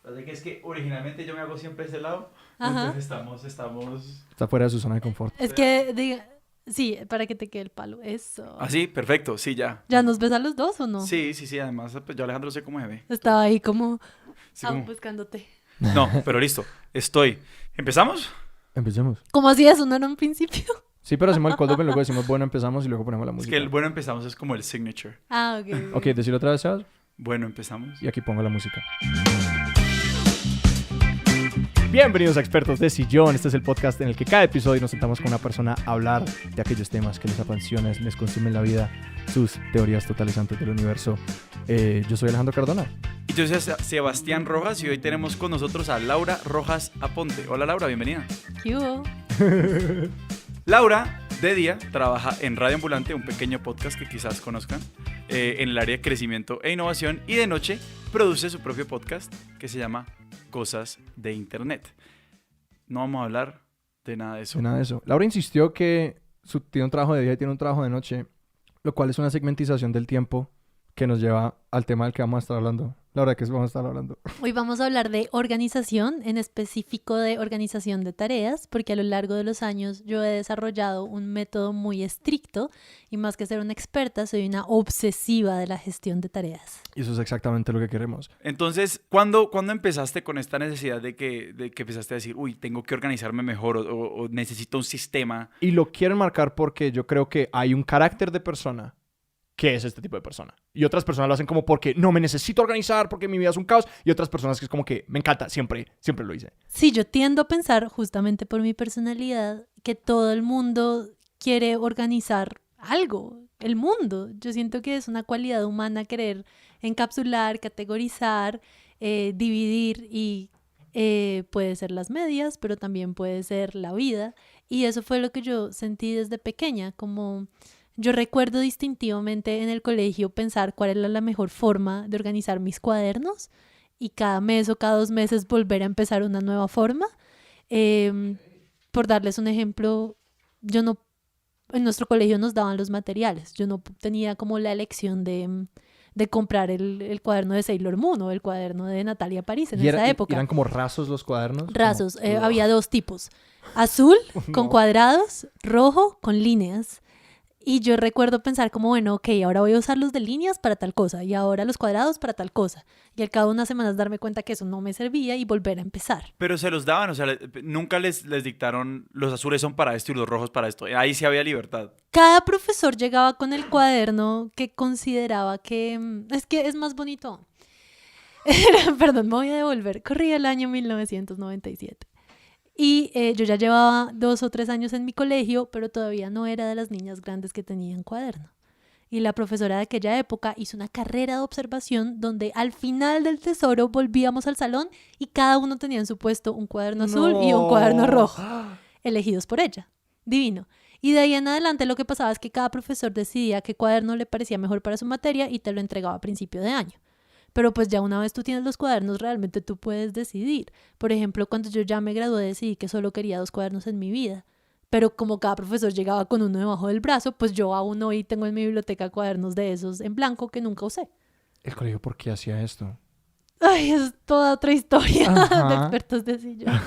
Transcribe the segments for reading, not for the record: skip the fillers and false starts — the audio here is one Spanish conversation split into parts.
Así que es que originalmente yo me hago siempre ese lado, Ajá. entonces estamos... Está fuera de su zona de confort. Es que, diga, sí, para que te quede el palo. Eso. Ah, sí, perfecto, sí, ya. ¿Ya nos ves a los dos o no? Sí, además, pues yo Alejandro sé cómo se ve. Estaba ahí como Sí, como... buscándote. No, pero listo, estoy. ¿Empezamos? Empecemos. ¿Cómo así eso? ¿No era un principio? Sí, pero hacemos el cold open, luego decimos, bueno, empezamos y luego ponemos la Es música. que el bueno empezamos es como el signature. Ah, ok. Ok, decirlo otra vez, Sebas, Bueno, empezamos. y aquí pongo la música. Bienvenidos a Expertos de Sillón. Este es el podcast en el que cada episodio nos sentamos con una persona a hablar de aquellos temas que les apasionan, les consumen la vida, sus teorías totalizantes del universo. Yo soy Alejandro Cardona. Y yo soy Sebastián Rojas y hoy tenemos con nosotros a Laura Rojas Aponte. Hola Laura, bienvenida. ¿Qué hubo? Laura, de día, trabaja en Radio Ambulante, un pequeño podcast que quizás conozcan, en el área de crecimiento e innovación, y de noche produce su propio podcast que se llama Cosas de Internet. No vamos a hablar de nada de eso. De nada de eso. Laura insistió que tiene un trabajo de día y tiene un trabajo de noche, lo cual es una segmentización del tiempo que nos lleva al tema del que vamos a estar hablando. Laura, ¿de qué vamos a estar hablando? Hoy vamos a hablar de organización, en específico de organización de tareas, porque a lo largo de los años yo he desarrollado un método muy estricto y más que ser una experta, soy una obsesiva de la gestión de tareas. Y eso es exactamente lo que queremos. Entonces, ¿cuándo empezaste con esta necesidad de que empezaste a decir, uy, tengo que organizarme mejor o necesito un sistema? Y lo quiero marcar porque yo creo que hay un carácter de persona que es este tipo de persona. Y otras personas lo hacen como porque no me necesito organizar, porque mi vida es un caos. Y otras personas que es como que me encanta, siempre lo hice. Sí, yo tiendo a pensar, justamente por mi personalidad, que todo el mundo quiere organizar algo, el mundo. Yo siento que es una cualidad humana querer encapsular, categorizar, dividir y puede ser las medias, pero también puede ser la vida. Y eso fue lo que yo sentí desde pequeña, como... Yo recuerdo distintivamente en el colegio pensar cuál era la mejor forma de organizar mis cuadernos y cada mes o cada 2 meses volver a empezar una nueva forma. Por darles un ejemplo, en nuestro colegio nos daban los materiales. Yo no tenía como la elección de comprar el cuaderno de Sailor Moon o el cuaderno de Natalia París en esa época. ¿Eran como rasos los cuadernos? Rasos. Como... Había 2 tipos. Azul con No. cuadrados, rojo con líneas. Y yo recuerdo pensar como, bueno, ok, ahora voy a usar los de líneas para tal cosa y ahora los cuadrados para tal cosa. Y al cabo de unas semanas darme cuenta que eso no me servía y volver a empezar. Pero se los daban, o sea, nunca les dictaron, los azules son para esto y los rojos para esto. Ahí sí había libertad. Cada profesor llegaba con el cuaderno que consideraba que... Es que es más bonito. Perdón, me voy a devolver. Corría el año 1997. Y yo ya llevaba 2 o 3 años en mi colegio, pero todavía no era de las niñas grandes que tenían cuaderno. Y la profesora de aquella época hizo una carrera de observación donde al final del tesoro volvíamos al salón y cada uno tenía en su puesto un cuaderno azul y un cuaderno rojo, elegidos por ella. Divino. Y de ahí en adelante lo que pasaba es que cada profesor decidía qué cuaderno le parecía mejor para su materia y te lo entregaba a principio de año. Pero pues ya una vez tú tienes los cuadernos, realmente tú puedes decidir. Por ejemplo, cuando yo ya me gradué decidí que solo quería 2 cuadernos en mi vida. Pero como cada profesor llegaba con uno debajo del brazo, pues yo aún hoy tengo en mi biblioteca cuadernos de esos en blanco que nunca usé. ¿El colegio por qué hacía esto? Ay, es toda otra historia Ajá. de expertos de sillón.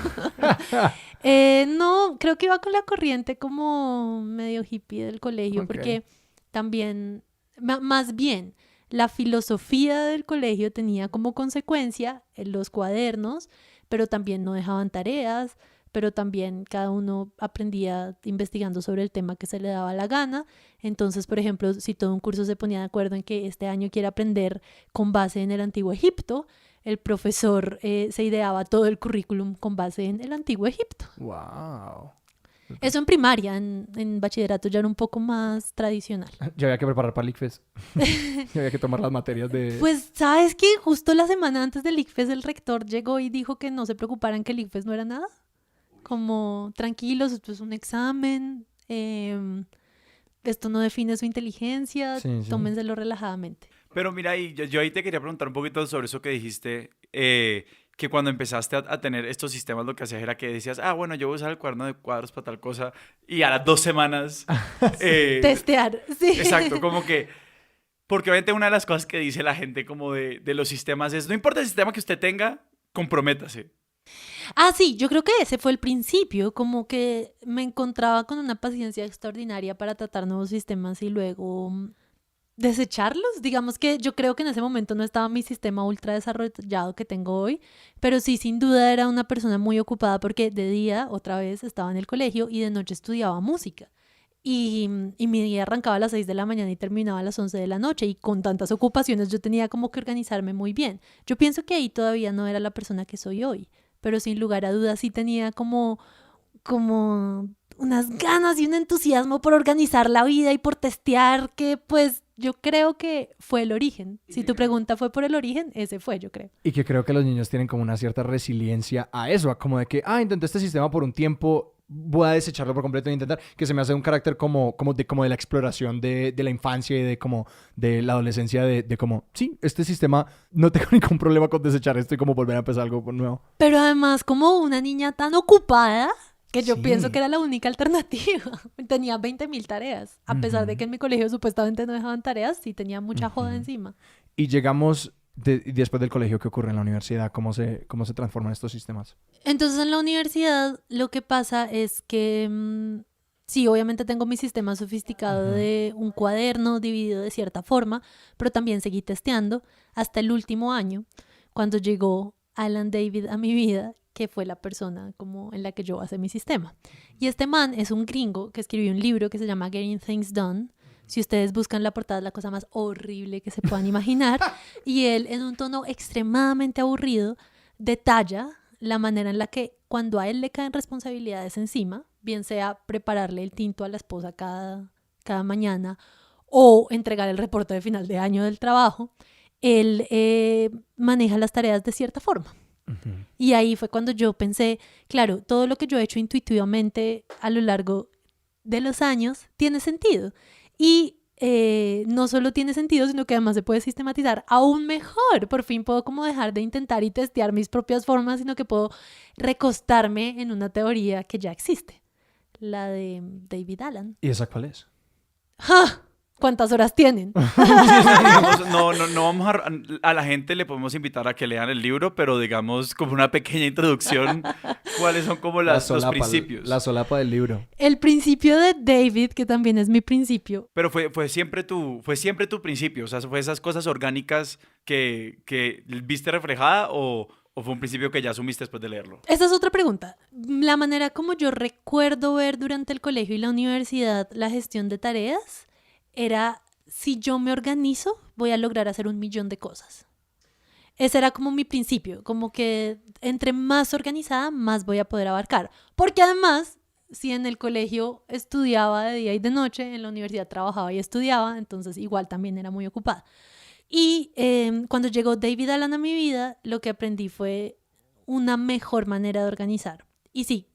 No, creo que iba con la corriente como medio hippie del colegio, Ok. porque también, más bien, la filosofía del colegio tenía como consecuencia los cuadernos, pero también no dejaban tareas, pero también cada uno aprendía investigando sobre el tema que se le daba la gana. Entonces, por ejemplo, si todo un curso se ponía de acuerdo en que este año quiere aprender con base en el Antiguo Egipto, el profesor se ideaba todo el currículum con base en el Antiguo Egipto. ¡Wow! Eso en primaria, en bachillerato ya era un poco más tradicional. Ya había que preparar para el ICFES. Ya había que tomar las materias de... Pues, ¿sabes qué? Justo la semana antes del ICFES el rector llegó y dijo que no se preocuparan, que el ICFES no era nada. Como, tranquilos, esto es un examen, esto no define su inteligencia, Sí, sí. tómenselo relajadamente. Pero mira, y yo ahí te quería preguntar un poquito sobre eso que dijiste, que cuando empezaste a tener estos sistemas lo que hacías era que decías, bueno, yo voy a usar el cuaderno de cuadros para tal cosa, y a las 2 semanas... Testear, sí. Exacto, como que... Porque obviamente una de las cosas que dice la gente como de los sistemas es, no importa el sistema que usted tenga, comprométase. Ah, sí, yo creo que ese fue el principio, como que me encontraba con una paciencia extraordinaria para tratar nuevos sistemas y luego desecharlos. Digamos que yo creo que en ese momento no estaba mi sistema ultra desarrollado que tengo hoy, pero sí, sin duda era una persona muy ocupada porque de día, otra vez, estaba en el colegio y de noche estudiaba música. Y mi día arrancaba a las 6 de la mañana y terminaba a las 11 de la noche y con tantas ocupaciones yo tenía como que organizarme muy bien. Yo pienso que ahí todavía no era la persona que soy hoy, pero sin lugar a dudas sí tenía como unas ganas y un entusiasmo por organizar la vida y por testear que pues yo creo que fue el origen. Si tu pregunta fue por el origen, ese fue, yo creo. Y que creo que los niños tienen como una cierta resiliencia a eso, a como de que, intenté este sistema por un tiempo, voy a desecharlo por completo e intentar, que se me hace un carácter como de la exploración de la infancia y de la adolescencia, de como, sí, este sistema no tengo ningún problema con desechar esto y como volver a empezar algo nuevo. Pero además como una niña tan ocupada que yo Sí. pienso que era la única alternativa. Tenía 20.000 tareas. A pesar de que en mi colegio supuestamente no dejaban tareas, sí tenía mucha joda encima. Y llegamos después del colegio, ¿qué ocurre en la universidad? ¿Cómo se transforman estos sistemas? Entonces en la universidad lo que pasa es que sí, obviamente tengo mi sistema sofisticado de un cuaderno dividido de cierta forma, pero también seguí testeando hasta el último año, cuando llegó Alan David a mi vida, que fue la persona como en la que yo basé mi sistema. Y este man es un gringo que escribió un libro que se llama Getting Things Done. Si ustedes buscan la portada, es la cosa más horrible que se puedan imaginar. Y él, en un tono extremadamente aburrido, detalla la manera en la que cuando a él le caen responsabilidades encima, bien sea prepararle el tinto a la esposa cada mañana o entregar el reporte de final de año del trabajo, él maneja las tareas de cierta forma. Y ahí fue cuando yo pensé, claro, todo lo que yo he hecho intuitivamente a lo largo de los años tiene sentido. Y no solo tiene sentido, sino que además se puede sistematizar aún mejor. Por fin puedo como dejar de intentar y testear mis propias formas, sino que puedo recostarme en una teoría que ya existe, la de David Allen. ¿Y esa cuál es? ¡Ja! ¿Cuántas horas tienen? Digamos, no vamos a la gente le podemos invitar a que lean el libro, pero digamos como una pequeña introducción, ¿cuáles son como los principios? La solapa del libro. El principio de David, que también es mi principio. Pero fue siempre tu principio, o sea, fue esas cosas orgánicas que viste reflejada o fue un principio que ya asumiste después de leerlo. Esa es otra pregunta. La manera como yo recuerdo ver durante el colegio y la universidad la gestión de tareas era, si yo me organizo, voy a lograr hacer 1.000.000 de cosas. Ese era como mi principio, como que entre más organizada, más voy a poder abarcar. Porque además, si en el colegio estudiaba de día y de noche, en la universidad trabajaba y estudiaba, entonces igual también era muy ocupada. Y cuando llegó David Allen a mi vida, lo que aprendí fue una mejor manera de organizar. Y sí,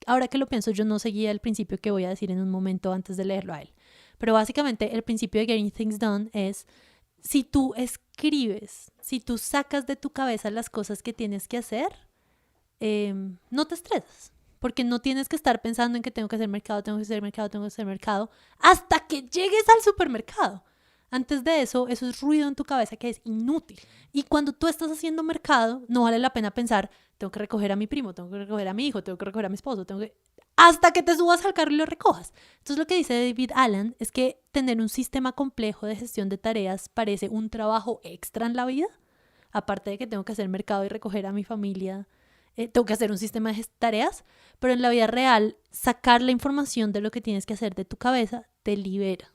ahora que lo pienso, yo no seguía el principio que voy a decir en un momento antes de leerlo a él. Pero básicamente el principio de Getting Things Done es, si tú escribes, si tú sacas de tu cabeza las cosas que tienes que hacer, no te estresas. Porque no tienes que estar pensando en que tengo que hacer mercado, hasta que llegues al supermercado. Antes de eso es ruido en tu cabeza que es inútil. Y cuando tú estás haciendo mercado, no vale la pena pensar, tengo que recoger a mi primo, tengo que recoger a mi hijo, tengo que recoger a mi esposo, hasta que te subas al carro y lo recojas. Entonces lo que dice David Allen es que tener un sistema complejo de gestión de tareas parece un trabajo extra en la vida. Aparte de que tengo que hacer mercado y recoger a mi familia, tengo que hacer un sistema de tareas, pero en la vida real, sacar la información de lo que tienes que hacer de tu cabeza te libera.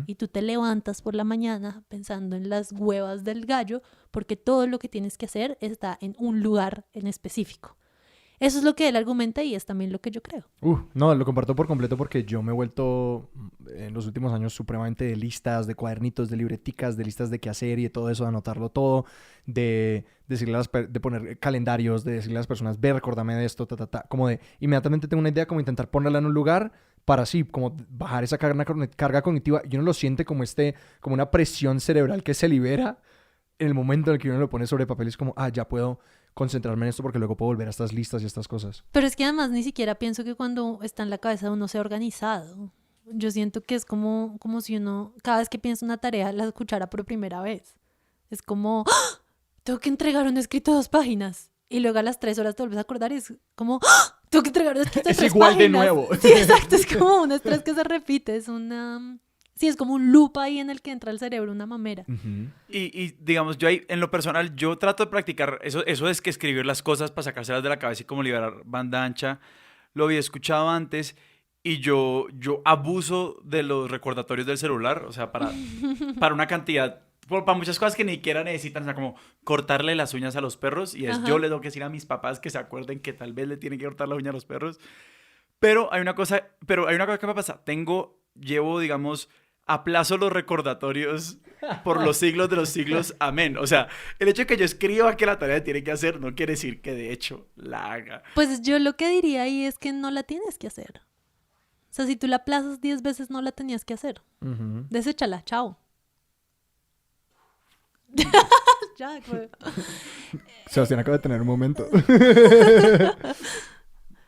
Y tú te levantas por la mañana pensando en las huevas del gallo, porque todo lo que tienes que hacer está en un lugar en específico. Eso es lo que él argumenta y es también lo que yo creo. No, lo comparto por completo porque yo me he vuelto en los últimos años supremamente de listas, de cuadernitos, de libreticas, de listas de qué hacer y de todo eso, de anotarlo todo, de poner calendarios, de decirle a las personas, ve, recórdame de esto, como de inmediatamente tengo una idea, como intentar ponerla en un lugar para así, como bajar esa carga cognitiva. Y uno lo siente como como una presión cerebral que se libera en el momento en el que uno lo pone sobre papel. Es como, ya puedo concentrarme en esto porque luego puedo volver a estas listas y estas cosas. Pero es que además ni siquiera pienso que cuando está en la cabeza uno sea organizado. Yo siento que es como si uno, cada vez que piensa una tarea, la escuchara por primera vez. Es como, ¡ah! Tengo que entregar un escrito de 2 páginas. y luego a las 3 horas te vuelves a acordar y es como, ¡ah! Tengo que entregar esto de Es 3 igual de páginas. nuevo. Sí, exacto, es como un estrés que se repite, es una... Sí, es como un loop ahí en el que entra el cerebro, una mamera. Ujú. Y digamos, yo ahí, en lo personal, yo trato de practicar eso es que escribir las cosas para sacárselas de la cabeza y como liberar banda ancha. Lo había escuchado antes y yo abuso de los recordatorios del celular, o sea, para una cantidad, para muchas cosas que ni siquiera necesitan, o sea, como cortarle las uñas a los perros y es Ajá. yo le tengo que decir a mis papás que se acuerden que tal vez le tienen que cortar la uña a los perros. Pero hay una cosa que me pasa, llevo, digamos, aplazo los recordatorios por los siglos de los siglos, amén. O sea, el hecho de que yo escriba que la tarea tiene que hacer no quiere decir que de hecho la haga. Pues yo lo que diría ahí es que no la tienes que hacer. O sea, si tú la aplazas 10 veces, no la tenías que hacer. Ujú. Deséchala, chao. Ya, pues. Sebastián acaba de tener un momento.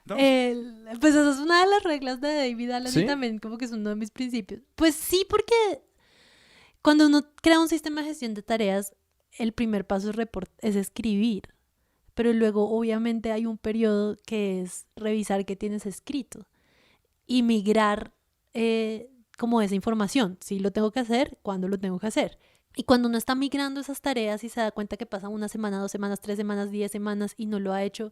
¿No? Pues esa es una de las reglas de David Allen ¿Sí? y también como que es uno de mis principios. Pues sí, porque cuando uno crea un sistema de gestión de tareas, el primer paso es escribir. Pero luego obviamente hay un periodo que es revisar qué tienes escrito y migrar como esa información. Si lo tengo que hacer, ¿cuándo lo tengo que hacer? Y cuando uno está migrando esas tareas y se da cuenta que pasan 1 semana, 2 semanas, 3 semanas, 10 semanas y no lo ha hecho,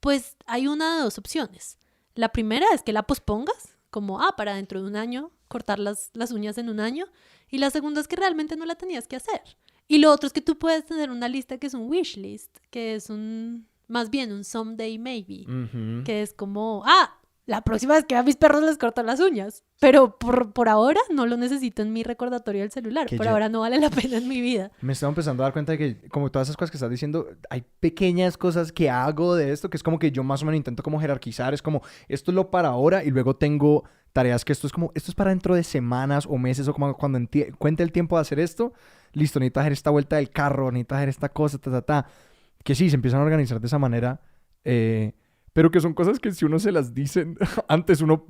pues hay una de 2 opciones. La primera es que la pospongas, como, para dentro de un año, cortar las uñas en un año. Y la segunda es que realmente no la tenías que hacer. Y lo otro es que tú puedes tener una lista que es un wish list, que es más bien un someday maybe, Ujú. que es como, la próxima vez que a mis perros les corto las uñas. Pero por ahora no lo necesito en mi recordatorio del celular. Que Por yo- ahora no vale la pena en mi vida. Me estaba empezando a dar cuenta de que, como todas esas cosas que estás diciendo, hay pequeñas cosas que hago de esto, que es como que yo más o menos intento como jerarquizar, es como, esto es lo para ahora, y luego tengo tareas que esto es para dentro de semanas o meses, o como cuando cuente el tiempo de hacer esto, listo, necesito hacer esta vuelta del carro, necesito hacer esta cosa, que sí, se empiezan a organizar de esa manera, pero que son cosas que si uno se las dicen, antes uno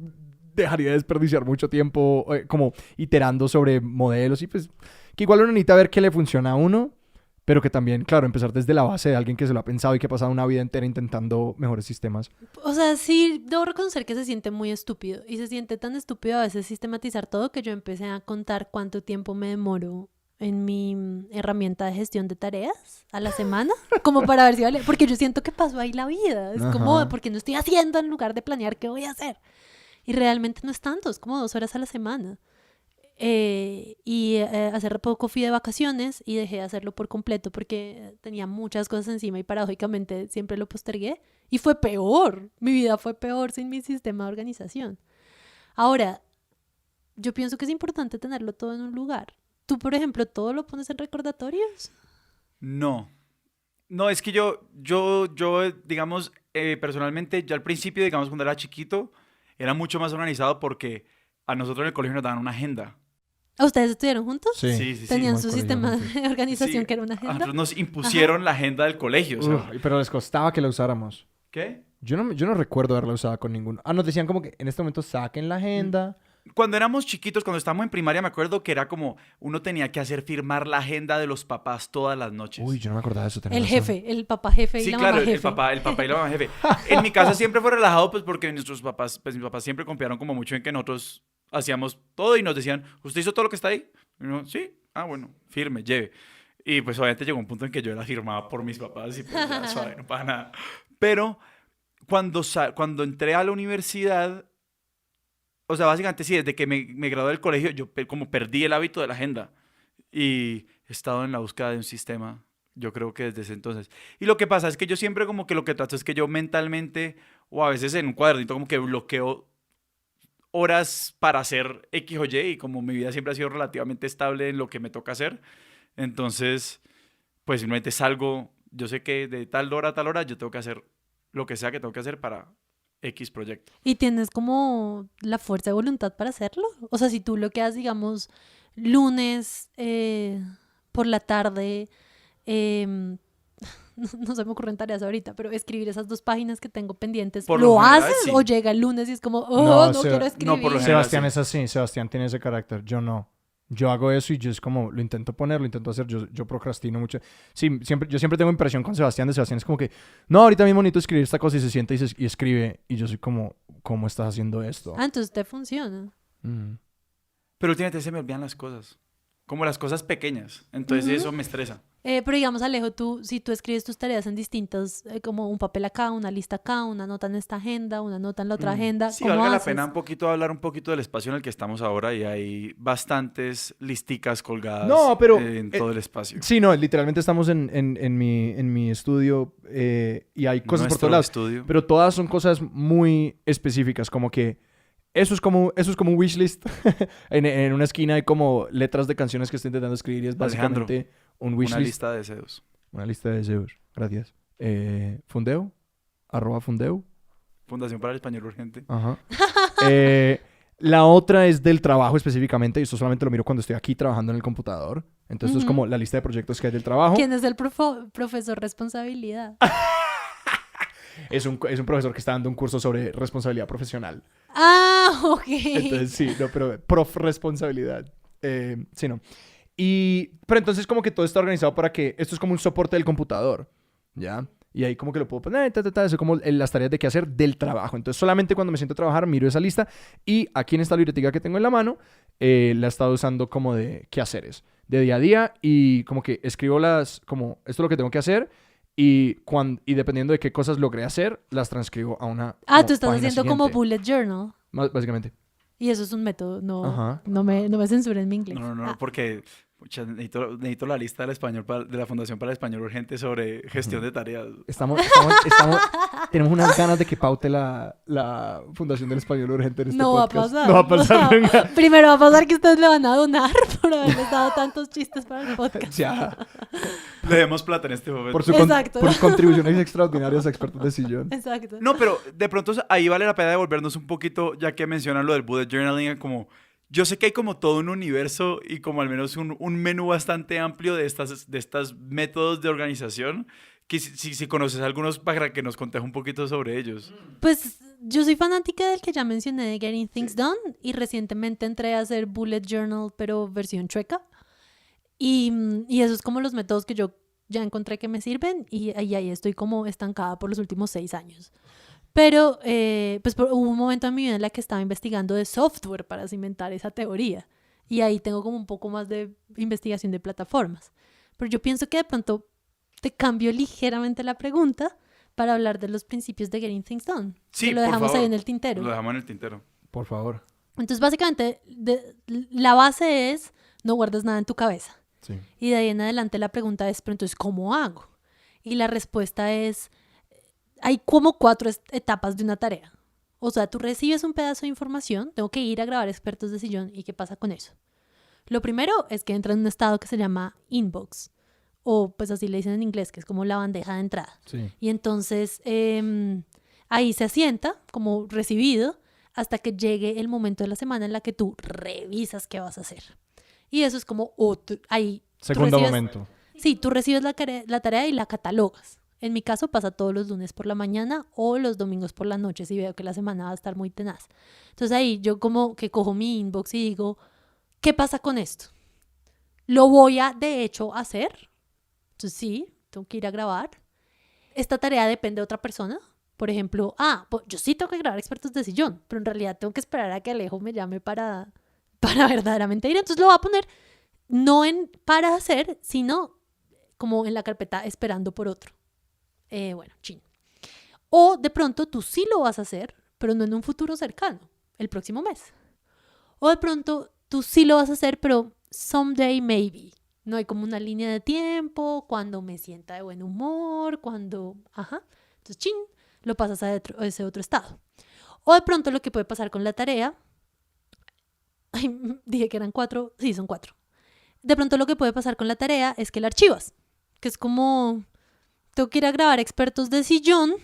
dejaría de desperdiciar mucho tiempo como iterando sobre modelos y pues que igual uno necesita ver qué le funciona a uno, pero que también, claro, empezar desde la base de alguien que se lo ha pensado y que ha pasado una vida entera intentando mejores sistemas. O sea, sí, debo reconocer que se siente muy estúpido. Y se siente tan estúpido a veces sistematizar todo que yo empecé a contar cuánto tiempo me demoro en mi herramienta de gestión de tareas a la semana, como para ver si vale. Porque yo siento que pasó ahí la vida. Es como, Ajá. porque no estoy haciendo en lugar de planear qué voy a hacer. Y realmente no es tanto, es como 2 horas a la semana. Hace poco fui de vacaciones y dejé de hacerlo por completo porque tenía muchas cosas encima y paradójicamente siempre lo postergué y fue peor, mi vida fue peor sin mi sistema de organización. Ahora, yo pienso que es importante tenerlo todo en un lugar. Tú, por ejemplo, ¿todo lo pones en recordatorios? No. No, es que yo digamos, personalmente, ya al principio, digamos, cuando era chiquito, era mucho más organizado porque a nosotros en el colegio nos daban una agenda. ¿A ustedes estudiaron juntos? Sí. ¿Tenían Como su el colegio sistema juntos. de organización Sí, que era una a agenda? nosotros nos impusieron la agenda del colegio, o sea, Pero les costaba que la usáramos. ¿qué? Yo no recuerdo haberla usado con ninguno. Nos decían como que en este momento saquen la agenda. Cuando éramos chiquitos, cuando estábamos en primaria, me acuerdo que era como uno tenía que hacer firmar la agenda de los papás todas las noches. Uy, yo no me acordaba de eso. tenés El razón. jefe, el papá jefe y Sí, la claro, mamá jefe. el papá y la mamá jefe. En mi casa siempre fue relajado, pues porque nuestros papás, pues mis papás siempre confiaron como mucho en que nosotros hacíamos todo y nos decían, ¿usted hizo todo lo que está ahí? Y uno, sí, bueno, firme, lleve. Y pues obviamente llegó un punto en que yo era firmada por mis papás y pues ya, suave, no pasa nada. Pero cuando entré a la universidad, o sea, básicamente sí, desde que me gradué del colegio, yo como perdí el hábito de la agenda y he estado en la búsqueda de un sistema, yo creo que desde ese entonces. Y lo que pasa es que yo siempre como que lo que trato es que yo mentalmente, o a veces en un cuadernito, como que bloqueo horas para hacer X o Y, y como mi vida siempre ha sido relativamente estable en lo que me toca hacer, entonces, pues simplemente salgo, yo sé que de tal hora a tal hora yo tengo que hacer lo que sea que tengo que hacer para X proyecto. ¿Y tienes como la fuerza de voluntad para hacerlo? O sea, si tú lo que haces, digamos, lunes por la tarde, no se me ocurren tareas ahorita, pero escribir esas 2 páginas que tengo pendientes, Por ¿lo lo general, haces? sí. ¿O llega el lunes y es como, No, no quiero escribir? no, por lo general. Sebastián sí. es así, Sebastián tiene ese carácter, yo no. Yo hago eso y yo es como, lo intento poner, lo intento hacer, yo procrastino mucho. Sí, yo siempre tengo impresión con Sebastián, Sebastián es como que, no, ahorita mismo necesito escribir esta cosa y se sienta y escribe. Y yo soy como, ¿cómo estás haciendo esto? Ah, entonces te funciona. Mm. Pero últimamente se me olvidan las cosas. Como las cosas pequeñas. Entonces eso me estresa. Pero digamos, Alejo, si tú escribes tus tareas en distintas, como un papel acá, una lista acá, una nota en esta agenda, una nota en la otra agenda, Sí, ¿cómo valga la haces? pena un poquito hablar un poquito del espacio en el que estamos ahora y hay bastantes listicas colgadas No, pero, en todo el espacio. Sí, no, literalmente estamos en mi estudio y hay cosas por Nuestro todos lados. estudio. Pero todas son cosas muy específicas, como que eso es como un wishlist. en una esquina hay como letras de canciones que estoy intentando escribir y es Alejandro, básicamente un Una wishlist. lista de deseos. Una lista de deseos. Gracias. Fundeo. @fundeo. Fundación para el Español Urgente. Ajá. La otra es del trabajo específicamente, y esto solamente lo miro cuando estoy aquí trabajando en el computador. Entonces, esto es como la lista de proyectos que hay del trabajo. ¿Quién es el profesor responsabilidad? Es un profesor que está dando un curso sobre responsabilidad profesional. Ah, ok. Entonces, sí, no, pero responsabilidad. Sí, no. Pero entonces como que todo está organizado para que esto es como un soporte del computador, ¿ya? Y ahí como que lo puedo poner, eso como las tareas de qué hacer del trabajo. Entonces solamente cuando me siento a trabajar miro esa lista y aquí en esta libretica que tengo en la mano la he estado usando como de quehaceres, de día a día y como que escribo como esto es lo que tengo que hacer y dependiendo de qué cosas logré hacer, las transcribo a una Ah, tú estás página haciendo como siguiente. bullet journal. Básicamente. Y eso es un método, Ajá. no me censuren mi inglés. No, Ah, porque pucha, necesito la lista del español de la Fundación para el Español Urgente sobre gestión de tareas. Tenemos unas ganas de que paute la Fundación del Español Urgente en este no va a podcast. pasar. No va a pasar nunca. Primero va a pasar que ustedes le van a donar por haberles dado tantos chistes para el podcast. Ya. Le demos plata en este momento. Por Exacto. por sus contribuciones extraordinarias a expertos de sillón. Exacto. No, pero de pronto ahí vale la pena devolvernos un poquito, ya que mencionan lo del bullet journaling, como yo sé que hay como todo un universo y como al menos un menú bastante amplio de estas métodos de organización, que si conoces algunos para que nos contes un poquito sobre ellos. Pues yo soy fanática del que ya mencioné de Getting Things Done y recientemente entré a hacer bullet journal pero versión chueca y esos es como los métodos que yo ya encontré que me sirven y ahí estoy como estancada por los últimos 6 años. Pero pues hubo un momento en mi vida en la que estaba investigando de software para cimentar esa teoría y ahí tengo como un poco más de investigación de plataformas. Pero yo pienso que de pronto te cambio ligeramente la pregunta para hablar de los principios de Getting Things Done. Sí, que lo por dejamos favor. ahí en el tintero. Lo dejamos en el tintero. Por favor. Entonces, básicamente, la base es no guardes nada en tu cabeza. Sí. Y de ahí en adelante la pregunta es, pero entonces, ¿cómo hago? Y la respuesta es, hay como 4 etapas de una tarea. O sea, tú recibes un pedazo de información, tengo que ir a grabar expertos de sillón, ¿y qué pasa con eso? Lo primero es que entra en un estado que se llama inbox, o pues así le dicen en inglés, que es como la bandeja de entrada. Sí. Y entonces ahí se asienta como recibido hasta que llegue el momento de la semana en la que tú revisas qué vas a hacer. Y eso es como ahí. Segundo momento. Sí, tú recibes la tarea y la catalogas. En mi caso pasa todos los lunes por la mañana o los domingos por la noche si veo que la semana va a estar muy tenaz. Entonces ahí yo como que cojo mi inbox y digo, ¿qué pasa con esto? ¿Lo voy a de hecho hacer? Entonces sí, tengo que ir a grabar. Esta tarea depende de otra persona. Por ejemplo, pues yo sí tengo que grabar expertos de sillón, pero en realidad tengo que esperar a que Alejo me llame para verdaderamente ir. Entonces lo voy a poner no para hacer, sino como en la carpeta esperando por otro. Bueno, chin. O de pronto tú sí lo vas a hacer, pero no en un futuro cercano, el próximo mes. O de pronto tú sí lo vas a hacer, pero someday maybe. No hay como una línea de tiempo, cuando me sienta de buen humor, cuando... Entonces, chin, lo pasas a ese otro estado. O de pronto lo que puede pasar con la tarea... Ay, dije que eran 4. Sí, son 4. De pronto lo que puede pasar con la tarea es que la archivas. Que es como... Tengo que ir a grabar expertos de sillón.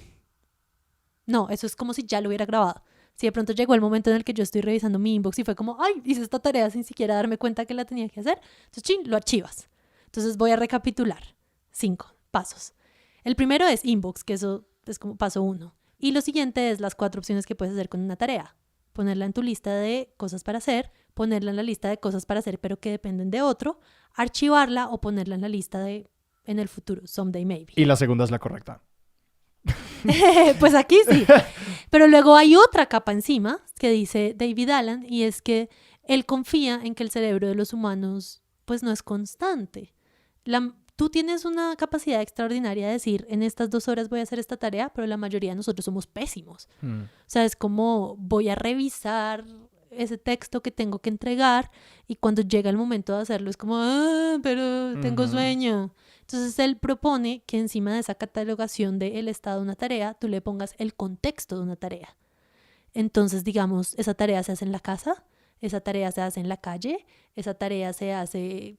No, eso es como si ya lo hubiera grabado. Si de pronto llegó el momento en el que yo estoy revisando mi inbox y fue como, ay, hice esta tarea sin siquiera darme cuenta que la tenía que hacer. Entonces, chin, lo archivas. Entonces voy a recapitular. 5 pasos. El primero es inbox, que eso es como paso 1. Y lo siguiente es las 4 opciones que puedes hacer con una tarea. Ponerla en tu lista de cosas para hacer, ponerla en la lista de cosas para hacer pero que dependen de otro, archivarla o ponerla en la lista de en el futuro, someday maybe. Y la segunda es la correcta. Pues aquí sí. Pero luego hay otra capa encima que dice David Allen, y es que él confía en que el cerebro de los humanos pues no es constante. Tú tienes una capacidad extraordinaria de decir, en estas 2 horas voy a hacer esta tarea, pero la mayoría de nosotros somos pésimos. O sea, es como voy a revisar ese texto que tengo que entregar y cuando llega el momento de hacerlo es como, pero tengo sueño. Entonces él propone que encima de esa catalogación del estado de una tarea, tú le pongas el contexto de una tarea. Entonces, digamos, esa tarea se hace en la casa, esa tarea se hace en la calle, esa tarea se hace,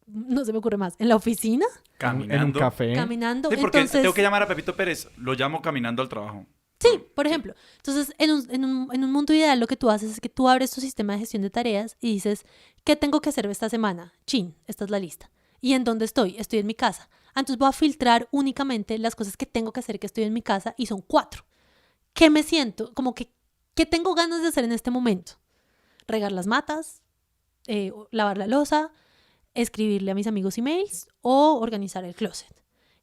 no se me ocurre más, en la oficina, Caminando. En un café. caminando. Sí, porque Entonces, tengo que llamar a Pepito Pérez. Lo llamo caminando al trabajo. sí, por ejemplo. Entonces, en un mundo ideal lo que tú haces es que tú abres tu sistema de gestión de tareas y dices, ¿qué tengo que hacer esta semana? Chin, esta es la lista. ¿Y en dónde estoy? Estoy en mi casa. Entonces voy a filtrar únicamente las cosas que tengo que hacer que estoy en mi casa y son 4. ¿Qué me siento? Como que, ¿qué tengo ganas de hacer en este momento? Regar las matas, lavar la loza, escribirle a mis amigos emails o organizar el closet.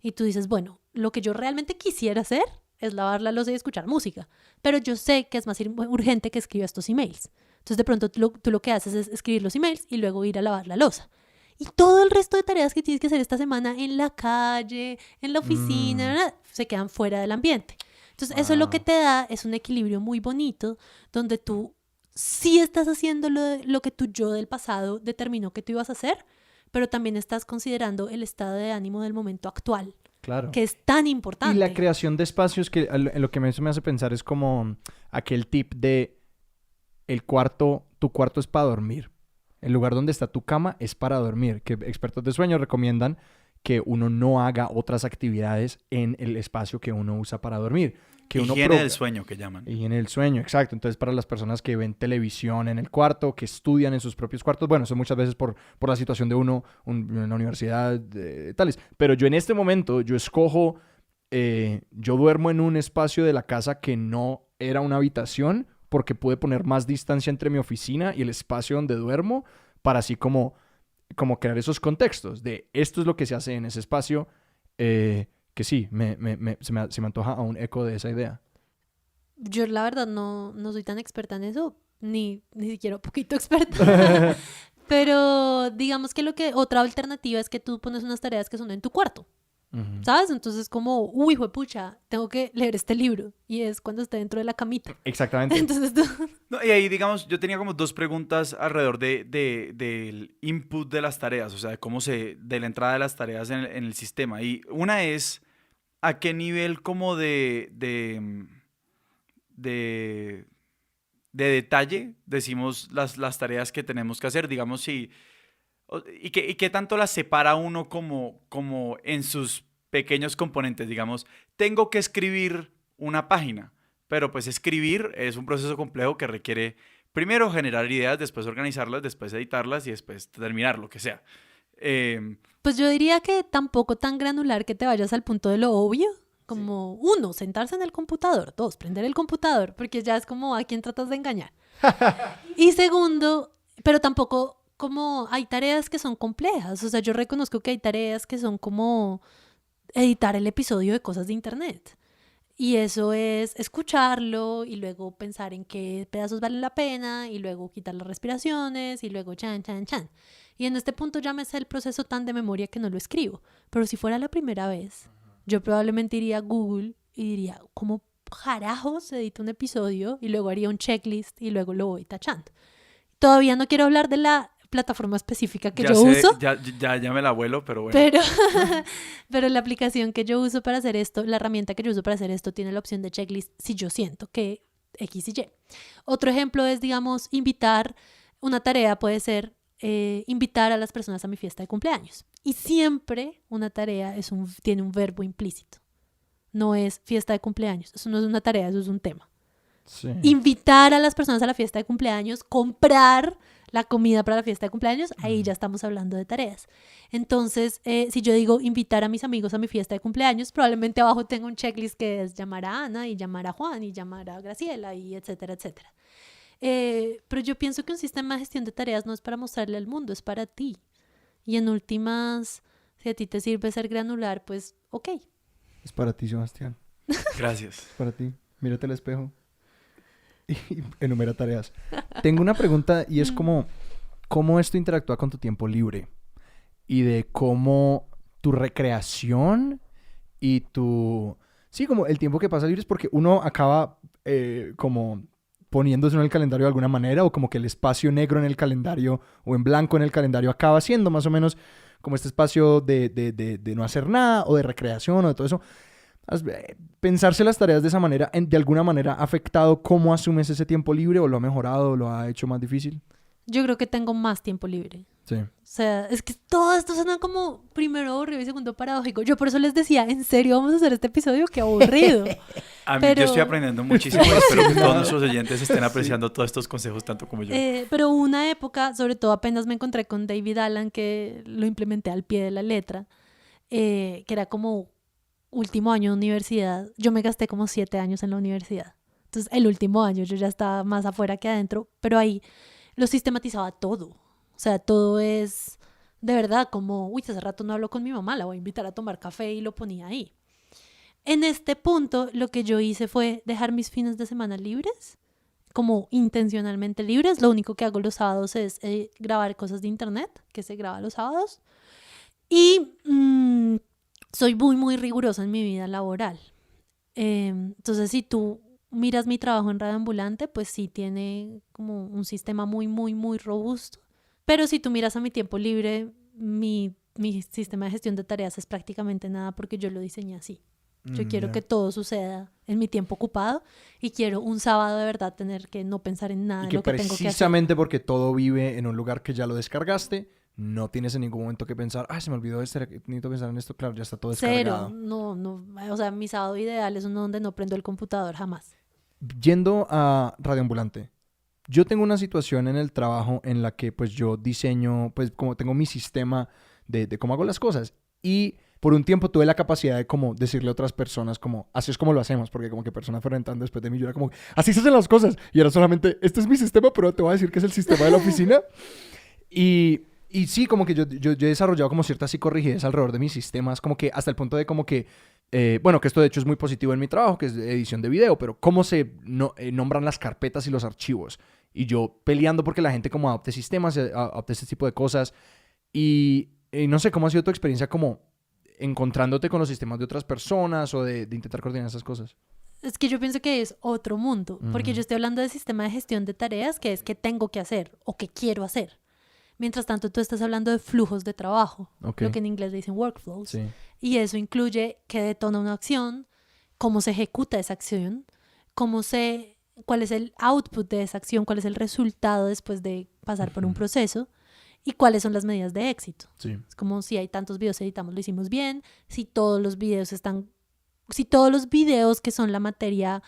Y tú dices, bueno, lo que yo realmente quisiera hacer es lavar la loza y escuchar música, pero yo sé que es más urgente que escriba estos emails. Entonces de pronto tú lo que haces es escribir los emails y luego ir a lavar la loza. Y todo el resto de tareas que tienes que hacer esta semana en la calle, en la oficina, se quedan fuera del ambiente. Entonces eso es lo que te da, es un equilibrio muy bonito, donde tú sí estás haciendo lo que tu yo del pasado determinó que tú ibas a hacer, pero también estás considerando el estado de ánimo del momento actual, Claro. que es tan importante. Y la creación de espacios, que en lo que me hace pensar es como aquel tip de tu cuarto es para dormir. El lugar donde está tu cama es para dormir, que expertos de sueño recomiendan que uno no haga otras actividades en el espacio que uno usa para dormir. Que Higiene del sueño, que llaman. Higiene del sueño, exacto. Entonces, para las personas que ven televisión en el cuarto, que estudian en sus propios cuartos, bueno, eso muchas veces por la situación de uno en la universidad, tales. Pero yo en este momento, yo escojo, yo duermo en un espacio de la casa que no era una habitación, porque pude poner más distancia entre mi oficina y el espacio donde duermo, para así como crear esos contextos de esto es lo que se hace en ese espacio, que sí, se me antoja a un eco de esa idea. Yo la verdad no soy tan experta en eso, ni siquiera un poquito experta. Pero digamos que otra alternativa es que tú pones unas tareas que son en tu cuarto. Uh-huh. ¿Sabes? Entonces como, uy, juepucha, tengo que leer este libro. Y es cuando esté dentro de la camita. Exactamente. Entonces tú... No, y ahí, digamos, yo tenía como 2 preguntas alrededor del input de las tareas, o sea, de la entrada de las tareas en el sistema. Y una es, ¿a qué nivel como de detalle decimos las tareas que tenemos que hacer? Digamos, y qué tanto las separa uno como en sus pequeños componentes. Digamos, tengo que escribir una página, pero pues escribir es un proceso complejo que requiere primero generar ideas, después organizarlas, después editarlas y después terminar, lo que sea. Pues yo diría que tampoco tan granular que te vayas al punto de lo obvio. Como, 1, sentarse en el computador. 2, prender el computador, porque ya es como a quién tratas de engañar. Y segundo, pero tampoco como hay tareas que son complejas. O sea, yo reconozco que hay tareas que son como editar el episodio de cosas de internet. Y eso es escucharlo y luego pensar en qué pedazos valen la pena y luego quitar las respiraciones y luego chan. Y en este punto ya me sé el proceso tan de memoria que no lo escribo. Pero si fuera la primera vez, yo probablemente iría a Google y diría, ¿cómo carajos se edita un episodio? Y luego haría un checklist y luego lo voy tachando. Todavía no quiero hablar de la plataforma específica que yo uso. Ya me la vuelo, pero bueno. Pero la aplicación que yo uso para hacer esto, la herramienta que yo uso para hacer esto tiene la opción de checklist si yo siento que X y Y. Otro ejemplo es, digamos, una tarea puede ser invitar a las personas a mi fiesta de cumpleaños. Y siempre una tarea tiene un verbo implícito. No es fiesta de cumpleaños. Eso no es una tarea, eso es un tema. Sí. Invitar a las personas a la fiesta de cumpleaños, comprar la comida para la fiesta de cumpleaños, ahí ya estamos hablando de tareas. Entonces, si yo digo invitar a mis amigos a mi fiesta de cumpleaños, probablemente abajo tengo un checklist que es llamar a Ana y llamar a Juan y llamar a Graciela y etcétera, etcétera. Pero yo pienso que un sistema de gestión de tareas no es para mostrarle al mundo, es para ti. Y en últimas, si a ti te sirve ser granular, pues ok. Es para ti, Sebastián. Gracias. Es para ti. Mírate al espejo y enumera tareas. Tengo una pregunta y es como, ¿cómo esto interactúa con tu tiempo libre? Y de cómo tu recreación y tu... Sí, como el tiempo que pasa libre es porque uno acaba como poniéndose en el calendario de alguna manera, o como que el espacio negro en el calendario o en blanco en el calendario acaba siendo más o menos como este espacio de no hacer nada, o de recreación, o de todo eso. Pensarse las tareas de esa manera, de alguna manera, ¿ha afectado cómo asumes ese tiempo libre, o lo ha mejorado, o lo ha hecho más difícil? Yo creo que tengo más tiempo libre. Sí. O sea, es que todo esto suena como primero aburrido y segundo paradójico. Yo por eso les decía, ¿en serio vamos a hacer este episodio? ¡Qué aburrido! Yo estoy aprendiendo muchísimo. Espero que todos nuestros oyentes estén apreciando todos estos consejos tanto como yo. Pero hubo una época, sobre todo apenas me encontré con David Allen, que lo implementé al pie de la letra, que era como último año de universidad. Yo me gasté como 7 años en la universidad. Entonces, el último año yo ya estaba más afuera que adentro, pero ahí lo sistematizaba todo. O sea, todo es de verdad como, uy, hace rato no hablo con mi mamá, la voy a invitar a tomar café, y lo ponía ahí. En este punto, lo que yo hice fue dejar mis fines de semana libres, como intencionalmente libres. Lo único que hago los sábados es grabar cosas de internet, que se graba los sábados. Y soy muy, muy rigurosa en mi vida laboral. Entonces, si tú miras mi trabajo en Radio Ambulante, pues sí tiene como un sistema muy, muy, muy robusto. Pero si tú miras a mi tiempo libre, mi sistema de gestión de tareas es prácticamente nada, porque yo lo diseñé así. Yo quiero que todo suceda en mi tiempo ocupado, y quiero un sábado de verdad tener que no pensar en nada de lo que tengo que hacer. Precisamente porque todo vive en un lugar que ya lo descargaste, no tienes en ningún momento que pensar, se me olvidó esto, necesito pensar en esto. Claro, ya está todo descargado. Cero, no. O sea, mi sábado ideal es uno donde no prendo el computador jamás. Yendo a Radio Ambulante, yo tengo una situación en el trabajo en la que pues yo diseño, pues como tengo mi sistema de cómo hago las cosas, y por un tiempo tuve la capacidad de como decirle a otras personas como, así es como lo hacemos, porque como que personas fueron entrando después de mí, yo era como, así se hacen las cosas, y era solamente, este es mi sistema, pero te voy a decir que es el sistema de la oficina. Y sí, como que yo he desarrollado como cierta psicorrigidez alrededor de mis sistemas, como que hasta el punto de como que, bueno, que esto de hecho es muy positivo en mi trabajo, que es edición de video, pero cómo se nombran las carpetas y los archivos. Y yo peleando porque la gente como adopte sistemas, adopte este tipo de cosas. Y no sé, ¿cómo ha sido tu experiencia como encontrándote con los sistemas de otras personas, o de intentar coordinar esas cosas? Es que yo pienso que es otro mundo, porque yo estoy hablando de sistema de gestión de tareas, que es que tengo que hacer o que quiero hacer. Mientras tanto, tú estás hablando de flujos de trabajo, lo que en inglés le dicen workflows. Sí. Y eso incluye qué detona una acción, cómo se ejecuta esa acción, cuál es el output de esa acción, cuál es el resultado después de pasar por un proceso, y cuáles son las medidas de éxito. Sí. Es como si hay tantos videos editamos, lo hicimos bien, si todos los videos que son la materia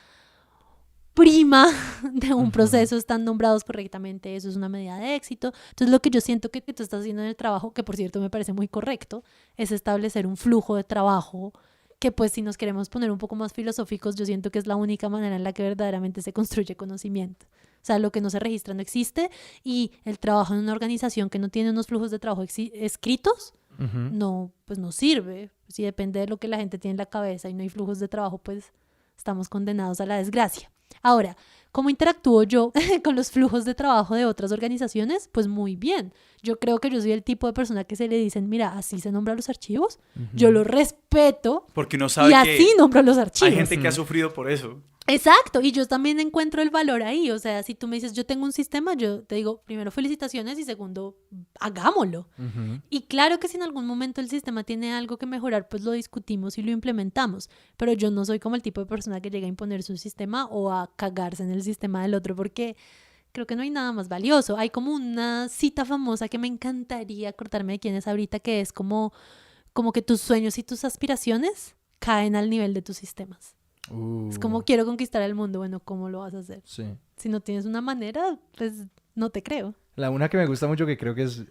prima de un proceso están nombrados correctamente, eso es una medida de éxito. Entonces, lo que yo siento que tú estás haciendo en el trabajo, que por cierto me parece muy correcto, es establecer un flujo de trabajo que, pues, si nos queremos poner un poco más filosóficos, yo siento que es la única manera en la que verdaderamente se construye conocimiento. O sea, lo que no se registra no existe, y el trabajo en una organización que no tiene unos flujos de trabajo escritos, no, pues no sirve. Si depende de lo que la gente tiene en la cabeza y no hay flujos de trabajo, pues estamos condenados a la desgracia. Ahora, ¿cómo interactúo yo con los flujos de trabajo de otras organizaciones? Pues muy bien. Yo creo que yo soy el tipo de persona que se le dicen, mira, así se nombran los archivos. Yo lo respeto. Porque uno sabe y que así nombro los archivos. hay gente que ha sufrido por eso. Exacto, y yo también encuentro el valor ahí. O sea, si tú me dices, yo tengo un sistema, yo te digo, primero, felicitaciones, y segundo, hagámoslo. Y claro que si en algún momento el sistema tiene algo que mejorar, pues lo discutimos y lo implementamos. Pero yo no soy como el tipo de persona que llega a imponer su sistema o a cagarse en el sistema del otro, porque creo que no hay nada más valioso. Hay como una cita famosa que me encantaría acordarme de quién es ahorita, que es como que tus sueños y tus aspiraciones caen al nivel de tus sistemas. Es como, quiero conquistar el mundo. Bueno, ¿cómo lo vas a hacer? Sí. Si no tienes una manera, pues no te creo. La una que me gusta mucho, que creo que es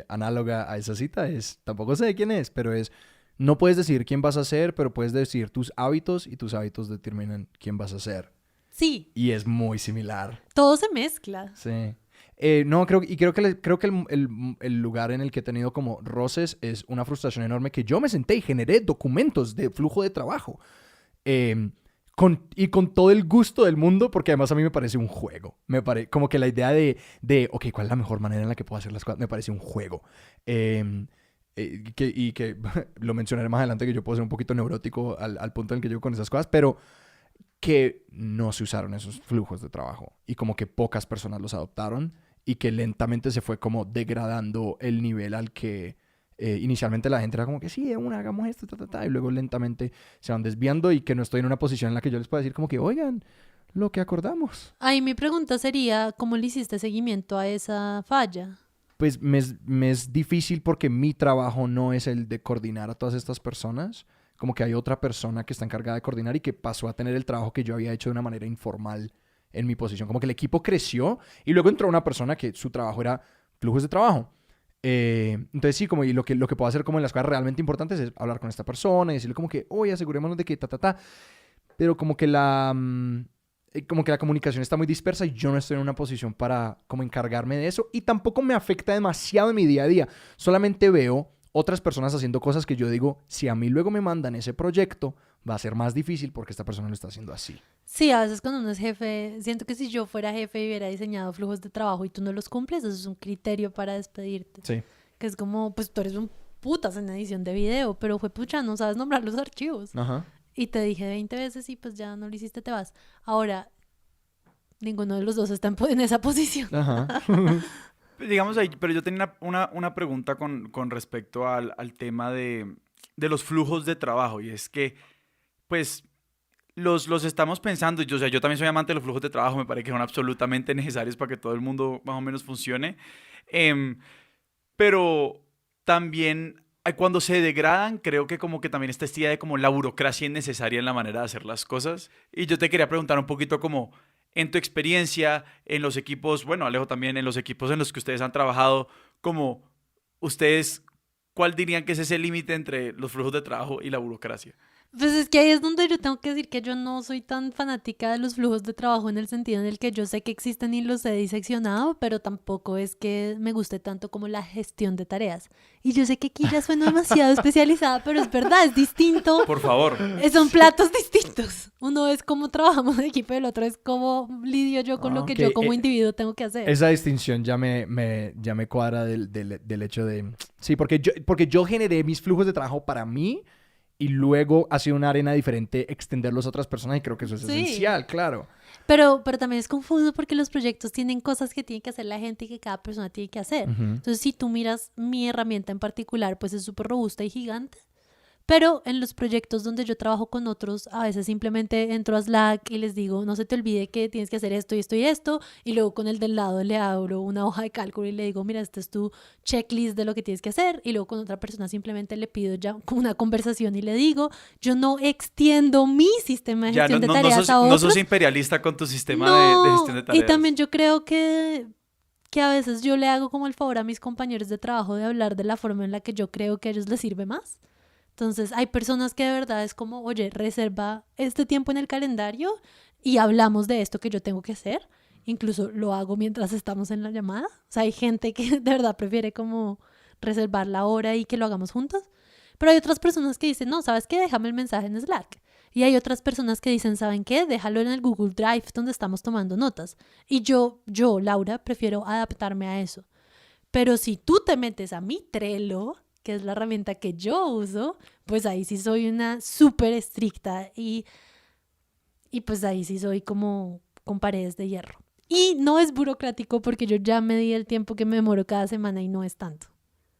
análoga a esa cita, es, tampoco sé de quién es, pero es, no puedes decidir quién vas a ser, pero puedes decidir tus hábitos, y tus hábitos determinan quién vas a ser. Sí, y es muy similar. todo se mezcla. Sí. No, creo que el lugar en el que he tenido como roces es una frustración enorme que yo me senté y generé documentos de flujo de trabajo. Con todo el gusto del mundo, porque además a mí me parece un juego. Como que la idea ok, ¿cuál es la mejor manera en la que puedo hacer las cosas? Me parece un juego. Que lo mencionaré más adelante, que yo puedo ser un poquito neurótico al punto en el que llego con esas cosas, pero que no se usaron esos flujos de trabajo y como que pocas personas los adoptaron y que lentamente se fue como degradando el nivel al que inicialmente la gente era como que sí, hagamos esto, y luego lentamente se van desviando y que no estoy en una posición en la que yo les pueda decir como que, oigan, lo que acordamos. Ahí mi pregunta sería, ¿cómo le hiciste seguimiento a esa falla? Pues me es difícil porque mi trabajo no es el de coordinar a todas estas personas. Como que hay otra persona que está encargada de coordinar y que pasó a tener el trabajo que yo había hecho de una manera informal en mi posición. Como que el equipo creció y luego entró una persona que su trabajo era flujos de trabajo. Entonces sí, como y lo que puedo hacer como en las cosas realmente importantes es hablar con esta persona y decirle como que, oye, asegurémonos de que Pero como que la comunicación está muy dispersa y yo no estoy en una posición para como encargarme de eso y tampoco me afecta demasiado en mi día a día. Solamente veo otras personas haciendo cosas que yo digo, si a mí luego me mandan ese proyecto, va a ser más difícil porque esta persona lo está haciendo así. Sí, a veces cuando uno es jefe, siento que si yo fuera jefe y hubiera diseñado flujos de trabajo y tú no los cumples, eso es un criterio para despedirte. Sí. Que es como, pues tú eres un putas en edición de video, pero fue pucha, no sabes nombrar los archivos. Ajá. Y te dije 20 veces y pues ya no lo hiciste, te vas. Ahora, ninguno de los dos está en esa posición. Ajá. Digamos ahí, pero yo tenía una pregunta con respecto al tema de los flujos de trabajo. Y es que, pues, los estamos pensando. Yo, o sea, yo también soy amante de los flujos de trabajo. Me parece que son absolutamente necesarios para que todo el mundo más o menos funcione. Pero también cuando se degradan, creo que como que también está esta idea de como la burocracia innecesaria en la manera de hacer las cosas. Y yo te quería preguntar un poquito como, en tu experiencia, en los equipos, bueno, Alejo también, en los equipos en los que ustedes han trabajado, como ustedes, ¿cuál dirían que es ese límite entre los flujos de trabajo y la burocracia? Pues es que ahí es donde yo tengo que decir que yo no soy tan fanática de los flujos de trabajo en el sentido en el que yo sé que existen y los he diseccionado, pero tampoco es que me guste tanto como la gestión de tareas. Y yo sé que aquí ya suena demasiado especializada, pero es verdad, es distinto. Por favor. Son platos distintos. Uno es cómo trabajamos en equipo y el otro es cómo lidio yo con lo que yo como individuo tengo que hacer. Esa distinción ya me cuadra del hecho de... Sí, porque yo generé mis flujos de trabajo para mí y luego ha sido una arena diferente extenderlos a otras personas y creo que eso es esencial, claro. Pero también es confuso porque los proyectos tienen cosas que tiene que hacer la gente y que cada persona tiene que hacer. Uh-huh. Entonces, si tú miras mi herramienta en particular, pues es súper robusta y gigante. Pero en los proyectos donde yo trabajo con otros, a veces simplemente entro a Slack y les digo, no se te olvide que tienes que hacer esto y esto y esto. Y luego con el del lado le abro una hoja de cálculo y le digo, mira, este es tu checklist de lo que tienes que hacer. Y luego con otra persona simplemente le pido ya una conversación y le digo, yo no extiendo mi sistema de gestión de tareas a otros. No sos imperialista con tu sistema de gestión de tareas. Y también yo creo que a veces yo le hago como el favor a mis compañeros de trabajo de hablar de la forma en la que yo creo que a ellos les sirve más. Entonces, hay personas que de verdad es como, oye, reserva este tiempo en el calendario y hablamos de esto que yo tengo que hacer. Incluso lo hago mientras estamos en la llamada. O sea, hay gente que de verdad prefiere como reservar la hora y que lo hagamos juntos. Pero hay otras personas que dicen, no, ¿sabes qué? Déjame el mensaje en Slack. Y hay otras personas que dicen, ¿saben qué? Déjalo en el Google Drive donde estamos tomando notas. Y yo, Laura, prefiero adaptarme a eso. Pero si tú te metes a mi Trello, que es la herramienta que yo uso, pues ahí sí soy una súper estricta y pues ahí sí soy como con paredes de hierro. Y no es burocrático porque yo ya medí el tiempo que me demoro cada semana y no es tanto.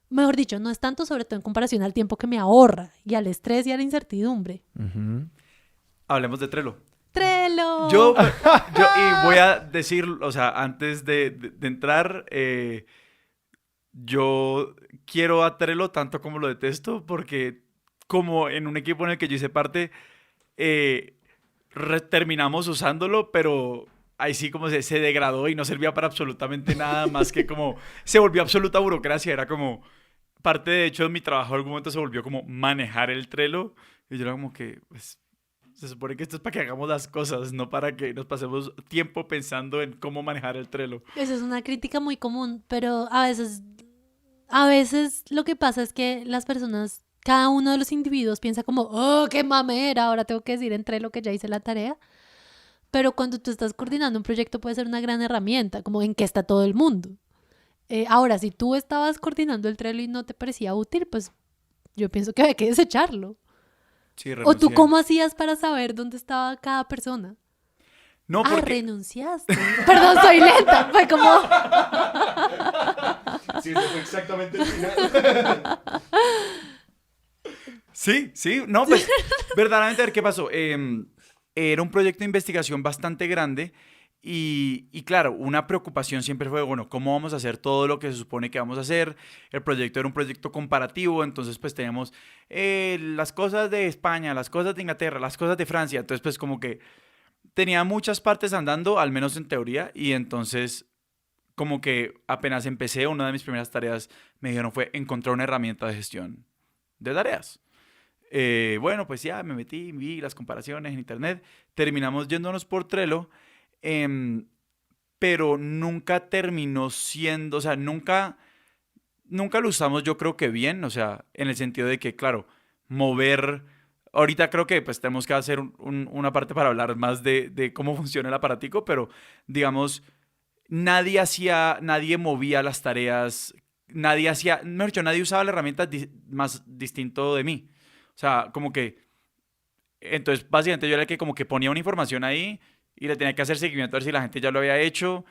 Mejor dicho, no es tanto, sobre todo en comparación al tiempo que me ahorra y al estrés y a la incertidumbre. Uh-huh. Hablemos de Trello. ¡Trello! Yo y voy a decir, o sea, antes de entrar, yo quiero a Trello tanto como lo detesto, porque como en un equipo en el que yo hice parte, terminamos usándolo, pero ahí sí como se degradó y no servía para absolutamente nada más que como se volvió absoluta burocracia. Era como parte de hecho de mi trabajo en algún momento se volvió como manejar el Trello y yo era como que pues, Se supone que esto es para que hagamos las cosas, no para que nos pasemos tiempo pensando en cómo manejar el Trello. Esa es una crítica muy común, pero a veces lo que pasa es que las personas, cada uno de los individuos piensa como, oh, qué mamera, ahora tengo que decir entre lo que ya hice la tarea. Pero cuando tú estás coordinando un proyecto puede ser una gran herramienta, como en qué está todo el mundo. Ahora, si tú estabas coordinando el Trello y no te parecía útil, pues yo pienso que hay que desecharlo. Sí, ¿O tú renuncié. cómo hacías para saber dónde estaba cada persona? No, Ah, porque... renunciaste. Perdón, soy lenta. Fue como... Sí, eso fue exactamente el final. Sí, no, pues verdaderamente a ver qué pasó. Era un proyecto de investigación bastante grande y claro, una preocupación siempre fue, bueno, ¿cómo vamos a hacer todo lo que se supone que vamos a hacer? El proyecto era un proyecto comparativo, entonces pues teníamos las cosas de España, las cosas de Inglaterra, las cosas de Francia, entonces pues como que tenía muchas partes andando, al menos en teoría, y entonces como que apenas empecé, una de mis primeras tareas me dijeron fue encontrar una herramienta de gestión de tareas. Bueno, pues ya me metí, vi las comparaciones en internet, terminamos yéndonos por Trello, pero nunca terminó siendo, o sea, nunca lo usamos yo creo que bien, o sea, en el sentido de que, claro, mover, ahorita creo que pues tenemos que hacer una parte para hablar más de cómo funciona el aparatico, pero digamos, nadie movía las tareas, mejor dicho, nadie usaba la herramienta más distinto de mí. O sea, como que, entonces básicamente yo era el que como que ponía una información ahí y le tenía que hacer seguimiento a ver si la gente ya lo había hecho,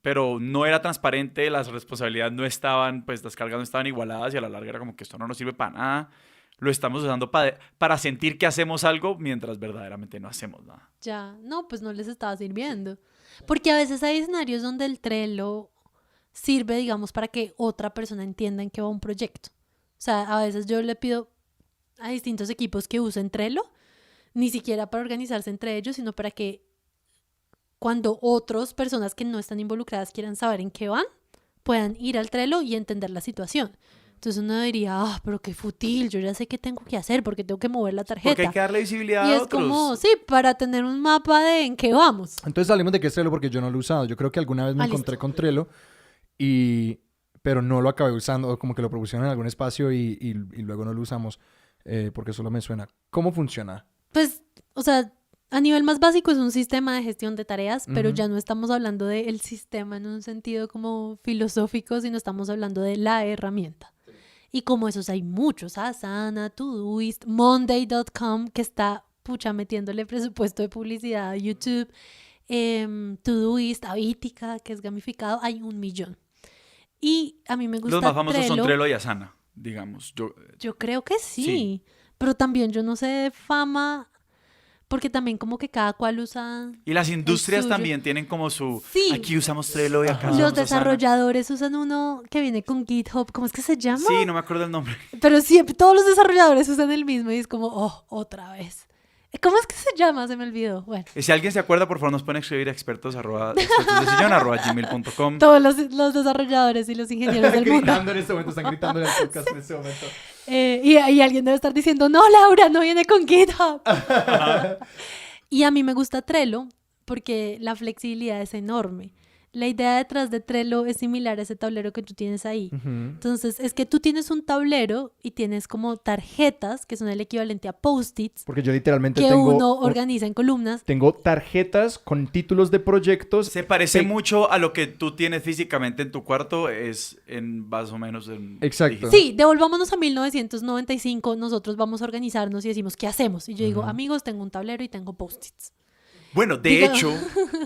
pero no era transparente, las responsabilidades no estaban, pues las cargas no estaban igualadas y a la larga era como que esto no nos sirve para nada. Lo estamos usando para sentir que hacemos algo mientras verdaderamente no hacemos nada. Ya, no, pues no les estaba sirviendo. Porque a veces hay escenarios donde el Trello sirve, digamos, para que otra persona entienda en qué va un proyecto. O sea, a veces yo le pido a distintos equipos que usen Trello, ni siquiera para organizarse entre ellos, sino para que cuando otras personas que no están involucradas quieran saber en qué van, puedan ir al Trello y entender la situación. Entonces uno diría, pero qué fútil, yo ya sé qué tengo que hacer porque tengo que mover la tarjeta. Porque hay que darle visibilidad Y a es otros. como, sí, para tener un mapa de en qué vamos. Entonces salimos de qué es Trello porque yo no lo he usado. Yo creo que alguna vez me encontré Listo. con Trello pero no lo acabé usando, o como que lo propusieron en algún espacio y luego no lo usamos porque solo me suena. ¿Cómo funciona? Pues, o sea, a nivel más básico es un sistema de gestión de tareas, pero Ujú. ya no estamos hablando del sistema en un sentido como filosófico, sino estamos hablando de la herramienta. Y como esos hay muchos, Asana, Todoist, Monday.com, que está, metiéndole presupuesto de publicidad a YouTube, Todoist, Avítica, que es gamificado, hay 1,000,000. Y a mí me gusta Los más famosos son Trello. Trello y Asana, digamos. Yo creo que sí, Sí. pero también yo no sé de fama, porque también como que cada cual usa Y las industrias suyo. también tienen como su... Sí. Aquí usamos Trello y acá Ajá. Los usamos Asana. desarrolladores usan uno que viene con GitHub, ¿cómo es que se llama? Sí, no me acuerdo el nombre. Pero siempre, todos los desarrolladores usan el mismo y es como, otra vez. ¿Cómo es que se llama? Se me olvidó. Bueno, Si alguien se acuerda, por favor, nos pueden escribir a expertosdesillón@gmail.com. todos los desarrolladores y los ingenieros del mundo. Gritando en este momento, están gritando en el podcast en este momento. Y alguien debe estar diciendo, no, Laura, no viene con GitHub. Y a mí me gusta Trello porque la flexibilidad es enorme. La idea detrás de Trello es similar a ese tablero que tú tienes ahí. Ujú. Entonces, es que tú tienes un tablero y tienes como tarjetas, que son el equivalente a post-its, Porque yo literalmente que tengo, uno organiza en columnas. tengo tarjetas con títulos de proyectos. Se parece Sí. mucho a lo que tú tienes físicamente en tu cuarto, es en más o menos en Exacto. digital. Sí, devolvámonos a 1995, nosotros vamos a organizarnos y decimos, ¿qué hacemos? Y yo digo, amigos, tengo un tablero y tengo post-its. Bueno, de Diga- hecho,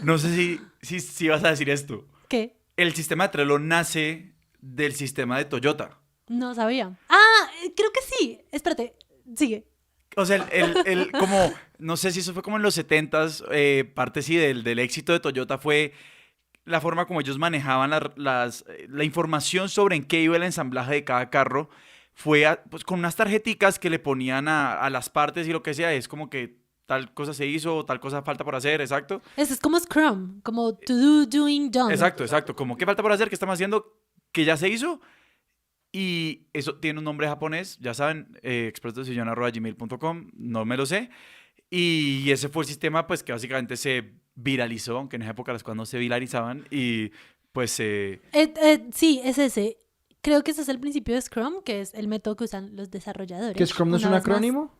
no sé si vas a decir esto. ¿Qué? El sistema de Trello nace del sistema de Toyota. No sabía. Creo que sí. Espérate, sigue. O sea, como, no sé si eso fue como en los 70s, parte sí del éxito de Toyota fue la forma como ellos manejaban la información sobre en qué iba el ensamblaje de cada carro. Fue pues, con unas tarjeticas que le ponían a las partes y lo que sea. Es como que tal cosa se hizo, tal cosa falta por hacer, exacto. Eso es como Scrum, como to do, doing, done. Exacto. Como qué falta por hacer, qué estamos haciendo, que ya se hizo. Y eso tiene un nombre japonés, ya saben, expertosdesillon@gmail.com, no me lo sé. Y ese fue el sistema pues que básicamente se viralizó, aunque en esa época las cosas no se viralizaban. Y pues Sí, es ese. Creo que ese es el principio de Scrum, que es el método que usan los desarrolladores. ¿Que Scrum no es Una un vez más. acrónimo?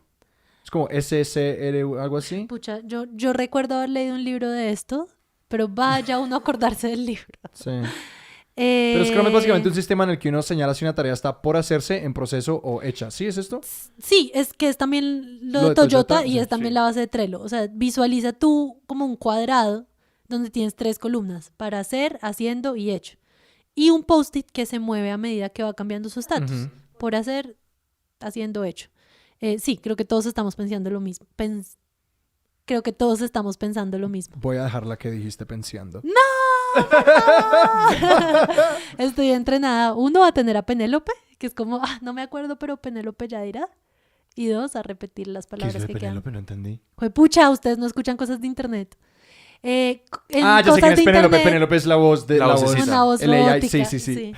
Es como SSR algo así. Pucha, yo recuerdo haber leído un libro de esto, pero vaya uno a acordarse del libro. Sí. Pero Scrum es básicamente un Eh, sistema en el que uno señala si una tarea está por hacerse, en proceso o hecha. ¿Sí es esto? Sí, es que es también lo Lo de de Toyota Toyota, y sí, es también sí. la base de Trello. O sea, visualiza tú como un cuadrado donde tienes 3 columnas para hacer, haciendo y hecho. Y un post-it que se mueve a medida que va cambiando su estatus. Ujú. Por hacer, haciendo, hecho. Sí, creo que todos estamos pensando lo mismo. Creo que todos estamos pensando lo mismo. Voy a dejar la que dijiste pensando. Estoy entrenada, 1, a tener a Penélope, que es como, no me acuerdo, pero Penélope ya dirá. Y 2, a repetir las ¿Qué palabras hizo de que quedan. Penélope? No entendí. Juepucha, ustedes no escuchan cosas de internet. En Ya sé cosas quién es de Penélope. internet, Penélope es la voz de La la vocecita. voz. una voz El AI, robótica. sí.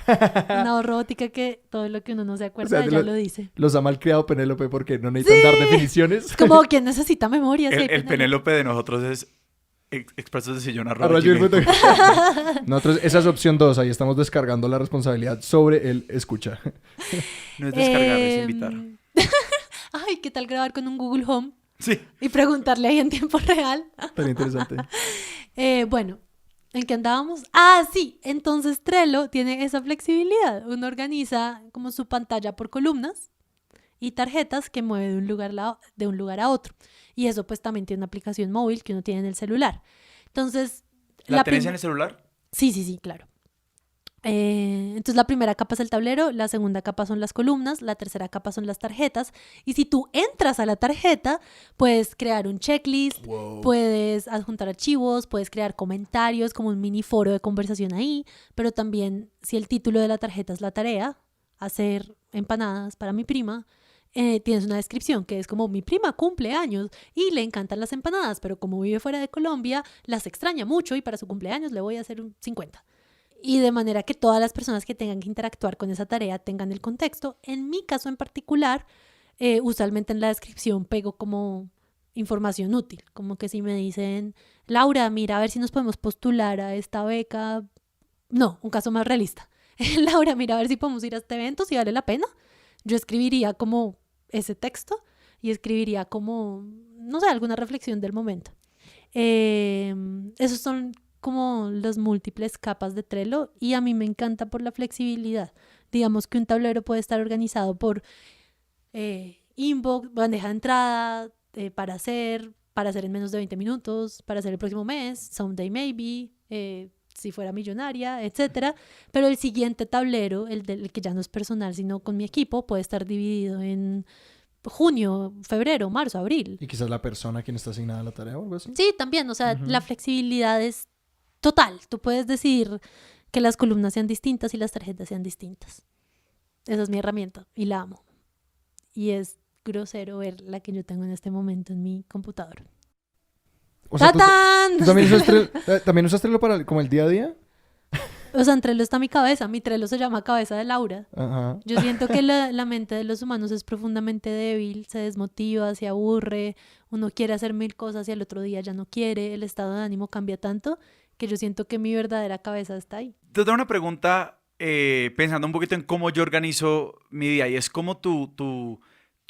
Una voz robótica que todo lo que uno no se acuerda O sea, ya lo dice. Los ha malcriado Penélope porque no necesitan dar definiciones. Es como quien necesita memoria. sí, el Penélope de nosotros es expertosdesillon@gmail.com. Arroba gmail.com. Nosotros, esa es opción 2. Ahí estamos descargando la responsabilidad sobre el escucha. No es descargar, es invitar. Ay, ¿qué tal grabar con un Google Home Sí. y preguntarle ahí en tiempo real? Tan interesante. Bueno, ¿en qué andábamos? Sí, entonces Trello tiene esa flexibilidad. Uno organiza como su pantalla por columnas y tarjetas que mueve de un lugar a otro. Y eso pues también tiene una aplicación móvil que uno tiene en el celular. Entonces... ¿La tenés en el celular? Sí, claro. Entonces la primera capa es el tablero, la segunda capa son las columnas, la tercera capa son las tarjetas. Y si tú entras a la tarjeta, puedes crear un checklist, puedes adjuntar archivos, puedes crear comentarios como un mini foro de conversación ahí. Pero también si el título de la tarjeta es la tarea, hacer empanadas para mi prima, tienes una descripción que es como: mi prima cumple años y le encantan las empanadas, pero como vive fuera de Colombia, las extraña mucho y para su cumpleaños le voy a hacer un 50. Y de manera que todas las personas que tengan que interactuar con esa tarea tengan el contexto. En mi caso en particular, usualmente en la descripción pego como información útil, como que si me dicen: Laura, mira a ver si nos podemos postular a esta beca. No, un caso más realista. Laura, mira a ver si podemos ir a este evento, si vale la pena. Yo escribiría como ese texto y escribiría como, no sé, alguna reflexión del momento. Esos son como las múltiples capas de Trello y a mí me encanta por la flexibilidad. Digamos que un tablero puede estar organizado por inbox, bandeja de entrada, para hacer en menos de 20 minutos, para hacer el próximo mes, someday maybe, si fuera millonaria, etcétera. Pero el siguiente tablero, el que ya no es personal, sino con mi equipo, puede estar dividido en junio, febrero, marzo, abril. Y quizás la persona a quien está asignada la tarea o algo así. Sí, también, o sea, Ujú. la flexibilidad es total. Tú puedes decidir que las columnas sean distintas y las tarjetas sean distintas. Esa es mi herramienta y la amo. Y es grosero ver la que yo tengo en este momento en mi computador. O sea, ¿tú ¡Tatán! también usas Trello para como el día a día? O sea, en Trello está mi cabeza. Mi Trello se llama cabeza de Laura. Ajá. Yo siento que la mente de los humanos es profundamente débil, se desmotiva, se aburre, uno quiere hacer 1000 cosas y al otro día ya no quiere, el estado de ánimo cambia tanto que yo siento que mi verdadera cabeza está ahí. Te tengo una pregunta pensando un poquito en cómo yo organizo mi día y es cómo tu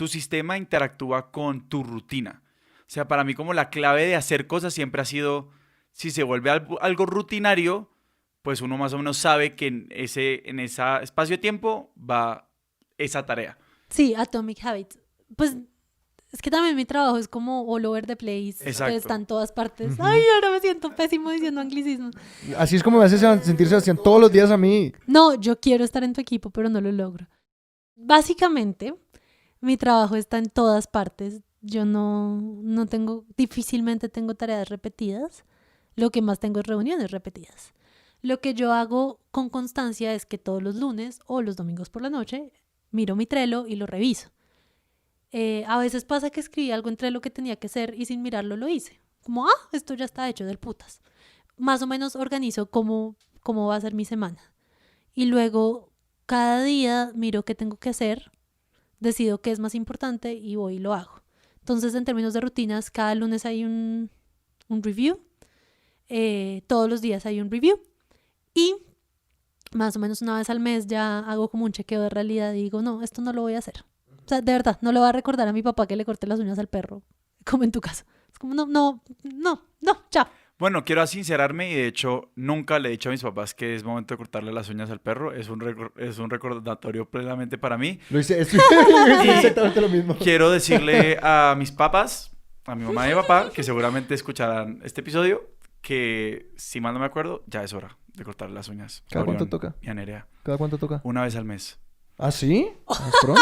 sistema interactúa con tu rutina. O sea, para mí como la clave de hacer cosas siempre ha sido, si se vuelve algo rutinario, pues uno más o menos sabe que en ese espacio de tiempo va esa tarea. Sí, Atomic Habits. Pues es que también mi trabajo es como all over the place. Exacto. Está en todas partes. Ujú. Ay, ahora me siento pésimo diciendo anglicismo. Así es como me hace sentir Sebastián todos los días a mí. No, yo quiero estar en tu equipo, pero no lo logro. Básicamente, mi trabajo está en todas partes. Yo no tengo, difícilmente tengo tareas repetidas. Lo que más tengo es reuniones repetidas. Lo que yo hago con constancia es que todos los lunes o los domingos por la noche miro mi Trello y lo reviso. A veces pasa que escribí algo en Trello que tenía que hacer y sin mirarlo lo hice. Como, esto ya está hecho del putas. Más o menos organizo cómo va a ser mi semana. Y luego cada día miro qué tengo que hacer, decido qué es más importante y voy y lo hago. Entonces, en términos de rutinas, cada lunes hay un review, todos los días hay un review y más o menos una vez al mes ya hago como un chequeo de realidad y digo, no, esto no lo voy a hacer. O sea, de verdad, no le voy a recordar a mi papá que le corté las uñas al perro, como en tu caso. Es como, no, chao. Bueno, quiero sincerarme y de hecho nunca le he dicho a mis papás que es momento de cortarle las uñas al perro. Es un recordatorio plenamente para mí. Lo hice, es exactamente lo mismo. Quiero decirle a mis papás, a mi mamá y a mi papá, que seguramente escucharán este episodio, que si mal no me acuerdo, ya es hora de cortarle las uñas. ¿Cada cuánto toca? Y a Nerea. ¿Cada cuánto toca? Una vez al mes. ¿Ah, sí? ¿Más pronto?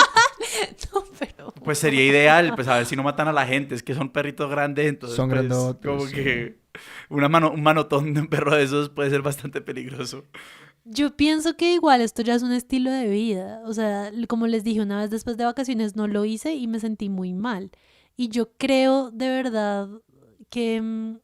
No, pero... Pues sería ideal, pues a ver si no matan a la gente. Es que son perritos grandes, entonces Son pues, grandotes, como sí. que un manotón de un perro de esos puede ser bastante peligroso. Yo pienso que igual esto ya es un estilo de vida. O sea, como les dije, una vez después de vacaciones no lo hice y me sentí muy mal. Y yo creo de verdad que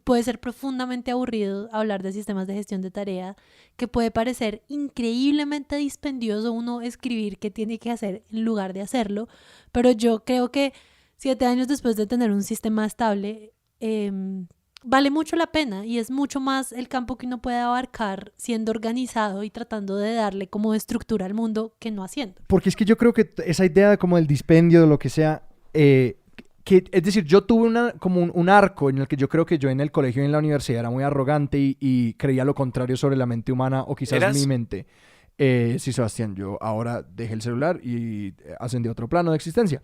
puede ser profundamente aburrido hablar de sistemas de gestión de tarea, que puede parecer increíblemente dispendioso uno escribir qué tiene que hacer en lugar de hacerlo, pero yo creo que 7 años después de tener un sistema estable, vale mucho la pena y es mucho más el campo que uno puede abarcar siendo organizado y tratando de darle como estructura al mundo que no haciendo. Porque es que yo creo que esa idea como del dispendio, de lo que sea, es decir, yo tuve como un arco en el que yo creo que yo en el colegio y en la universidad era muy arrogante y creía lo contrario sobre la mente humana o quizás ¿Eras? mi mente. Sí, Sebastián, yo ahora dejé el celular y ascendí a otro plano de existencia.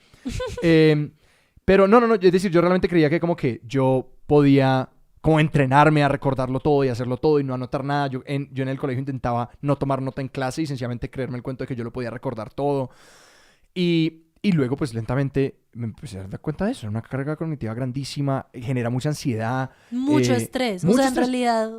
Pero no, es decir, yo realmente creía que como que yo podía como entrenarme a recordarlo todo y hacerlo todo y no anotar nada. Yo en el colegio intentaba no tomar nota en clase y sencillamente creerme el cuento de que yo lo podía recordar todo. Y luego, pues, lentamente me empecé a dar cuenta de eso. Era una carga cognitiva grandísima, genera mucha ansiedad. Mucho estrés. O mucho sea, en estrés. realidad,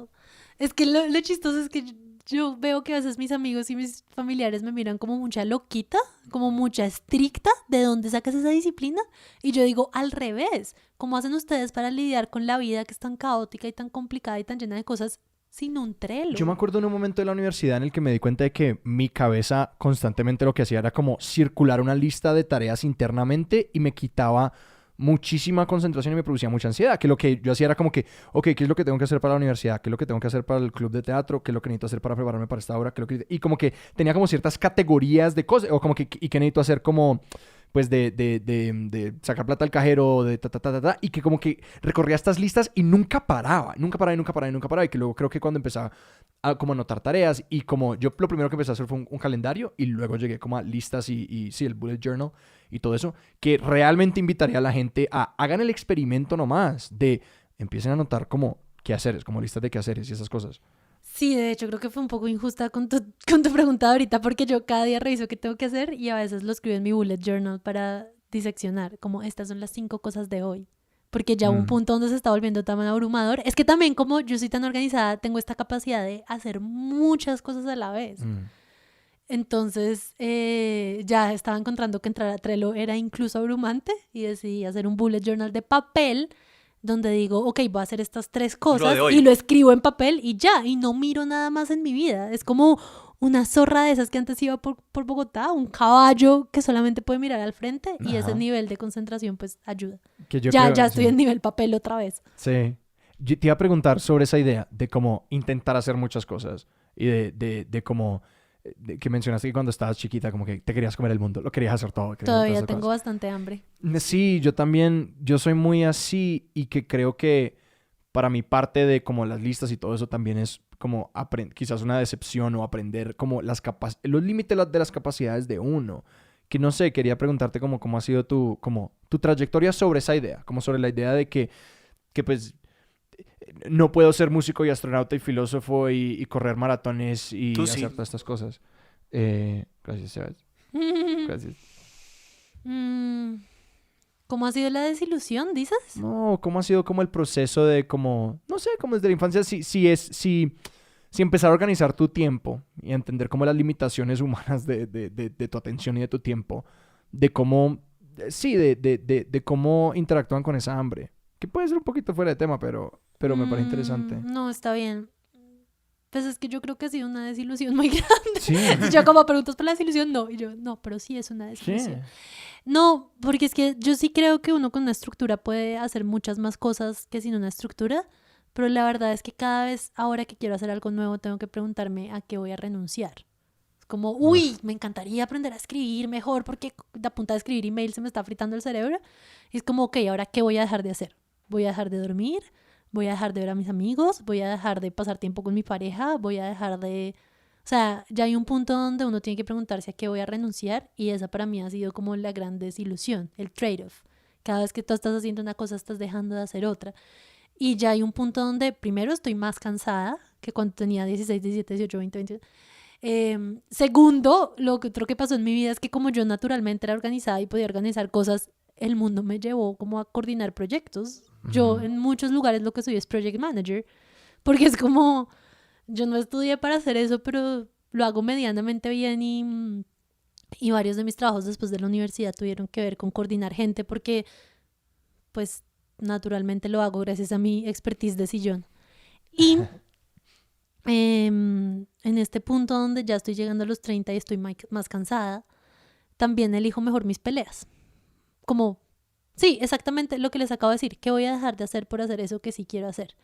es que lo chistoso es que yo veo que a veces mis amigos y mis familiares me miran como mucha loquita, como mucha estricta. ¿De dónde sacas esa disciplina? Y yo digo, al revés. ¿Cómo hacen ustedes para lidiar con la vida que es tan caótica y tan complicada y tan llena de cosas sin un Trello? Yo me acuerdo en un momento de la universidad en el que me di cuenta de que mi cabeza constantemente lo que hacía era como circular una lista de tareas internamente y me quitaba muchísima concentración y me producía mucha ansiedad. Que lo que yo hacía era como que, ok, ¿qué es lo que tengo que hacer para la universidad? ¿Qué es lo que tengo que hacer para el club de teatro? ¿Qué es lo que necesito hacer para prepararme para esta obra? Y como que tenía como ciertas categorías de cosas, o como que, ¿y qué necesito hacer como pues de sacar plata al cajero, de y que como que recorría estas listas y nunca paraba, y que luego creo que cuando empezaba a como anotar tareas y como yo lo primero que empecé a hacer fue un calendario y luego llegué como a listas y sí, el bullet journal y todo eso, que realmente invitaría a la gente a hagan el experimento nomás de empiecen a anotar como quehaceres, como listas de quehaceres y esas cosas. Sí, de hecho creo que fue un poco injusta con tu pregunta ahorita porque yo cada día reviso qué tengo que hacer y a veces lo escribo en mi bullet journal para diseccionar, como estas son las 5 cosas de hoy. Porque ya hubo un punto donde se está volviendo tan abrumador. Es que también como yo soy tan organizada, tengo esta capacidad de hacer muchas cosas a la vez. Entonces ya estaba encontrando que entrar a Trello era incluso abrumante y decidí hacer un bullet journal de papel donde digo, ok, voy a hacer estas 3 cosas y lo escribo en papel y ya, y no miro nada más en mi vida. Es como una zorra de esas que antes iba por Bogotá, un caballo que solamente puede mirar al frente y ese nivel de concentración pues ayuda. Que yo Ya creo, estoy sí. en nivel papel otra vez. Sí. Yo te iba a preguntar sobre esa idea de cómo intentar hacer muchas cosas y de cómo que mencionaste que cuando estabas chiquita como que te querías comer el mundo, lo querías hacer todo. Todavía tengo bastante hambre. Sí, yo también, yo soy muy así y que creo que para mi parte de como las listas y todo eso también es como quizás una decepción o aprender como los límites de las capacidades de uno. Que no sé, quería preguntarte como cómo ha sido tu trayectoria sobre esa idea, como sobre la idea de que pues no puedo ser músico y astronauta y filósofo y correr maratones y Tú hacer sí. todas estas cosas. Gracias, Sebas. Gracias. ¿Cómo ha sido la desilusión, dices? No, ¿cómo ha sido como el proceso de como, no sé, como desde la infancia, si empezar a organizar tu tiempo y entender como las limitaciones humanas de tu atención y de tu tiempo, de cómo, de cómo interactúan con esa hambre, que puede ser un poquito fuera de tema, pero me parece interesante. No, está bien. Pues es que yo creo que ha sido una desilusión muy grande. Sí. Yo como preguntas por la desilusión, no. Y yo, no, pero sí es una Sí. desilusión. No, porque es que yo sí creo que uno con una estructura puede hacer muchas más cosas que sin una estructura, pero la verdad es que cada vez ahora que quiero hacer algo nuevo tengo que preguntarme a qué voy a renunciar. Es como, uy, me encantaría aprender a escribir mejor porque de a punta de escribir email se me está fritando el cerebro. Y es como, ok, ¿ahora qué voy a dejar de hacer? ¿Voy a dejar de dormir? ¿Voy a dejar de ver a mis amigos? ¿Voy a dejar de pasar tiempo con mi pareja? ¿Voy a dejar de...? O sea, ya hay un punto donde uno tiene que preguntarse a qué voy a renunciar y esa para mí ha sido como la gran desilusión, el trade-off. Cada vez que tú estás haciendo una cosa, estás dejando de hacer otra. Y ya hay un punto donde primero estoy más cansada que cuando tenía 16, 17, 18, 20, 21. Segundo, lo que otro que pasó en mi vida es que como yo naturalmente era organizada y podía organizar cosas, el mundo me llevó como a coordinar proyectos. Yo en muchos lugares lo que soy es project manager, porque es como, yo no estudié para hacer eso, pero lo hago medianamente bien y varios de mis trabajos después de la universidad tuvieron que ver con coordinar gente porque pues naturalmente lo hago gracias a mi expertise de sillón. Y en este punto donde ya estoy llegando a los 30 y estoy más cansada, también elijo mejor mis peleas. Como, sí, exactamente lo que les acabo de decir, que voy a dejar de hacer por hacer eso que sí quiero hacer.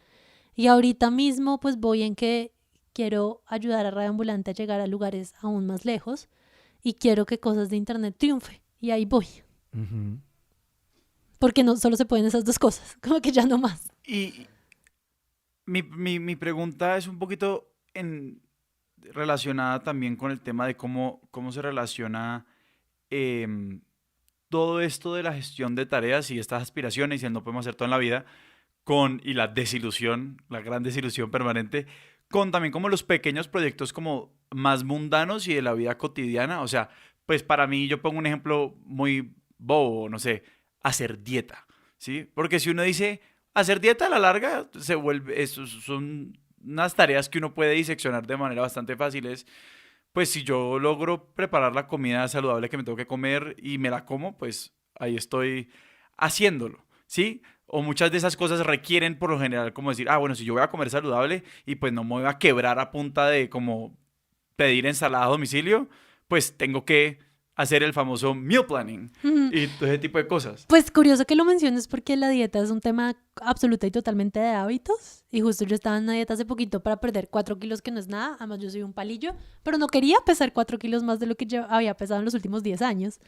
Y ahorita mismo pues voy en que quiero ayudar a Radio Ambulante a llegar a lugares aún más lejos y quiero que Cosas de Internet triunfe. Y ahí voy. Ujú. Porque no solo se pueden esas dos cosas, como que ya no más. Y mi pregunta es un poquito relacionada también con el tema de cómo se relaciona em, todo esto de la gestión de tareas y estas aspiraciones y el no podemos hacer todo en la vida y la desilusión, la gran desilusión permanente, con también como los pequeños proyectos como más mundanos y de la vida cotidiana. O sea, pues para mí yo pongo un ejemplo muy bobo, no sé, hacer dieta, ¿sí? Porque si uno dice hacer dieta a la larga, son unas tareas que uno puede diseccionar de manera bastante fáciles. Pues si yo logro preparar la comida saludable que me tengo que comer y me la como, pues ahí estoy haciéndolo, ¿sí? O muchas de esas cosas requieren por lo general como decir, bueno, si yo voy a comer saludable y pues no me voy a quebrar a punta de como pedir ensalada a domicilio, pues tengo que hacer el famoso meal planning y todo ese tipo de cosas. Pues curioso que lo menciones porque la dieta es un tema absoluta y totalmente de hábitos. Y justo yo estaba en una dieta hace poquito para perder 4 kilos, que no es nada. Además yo soy un palillo, pero no quería pesar 4 kilos más de lo que yo había pesado en los últimos 10 años.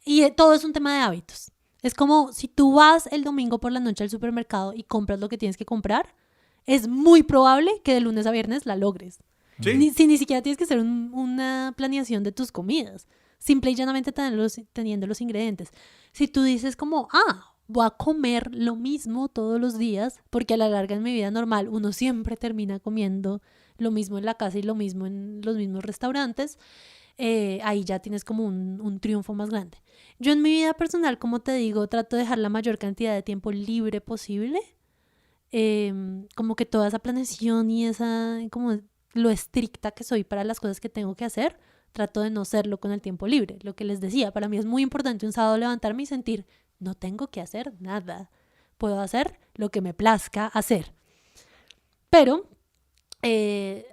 Y todo es un tema de hábitos. Es como si tú vas el domingo por la noche al supermercado y compras lo que tienes que comprar, es muy probable que de lunes a viernes la logres. Sí. Si ni siquiera tienes que hacer una planeación de tus comidas. Simple y llanamente teniendo los ingredientes. Si tú dices como, voy a comer lo mismo todos los días, porque a la larga en mi vida normal uno siempre termina comiendo lo mismo en la casa y lo mismo en los mismos restaurantes, ahí ya tienes como un triunfo más grande. Yo en mi vida personal, como te digo, trato de dejar la mayor cantidad de tiempo libre posible. Como que toda esa planeación y esa, como lo estricta que soy para las cosas que tengo que hacer, trato de no serlo con el tiempo libre. Lo que les decía, para mí es muy importante un sábado levantarme y sentir, no tengo que hacer nada. Puedo hacer lo que me plazca hacer. Pero,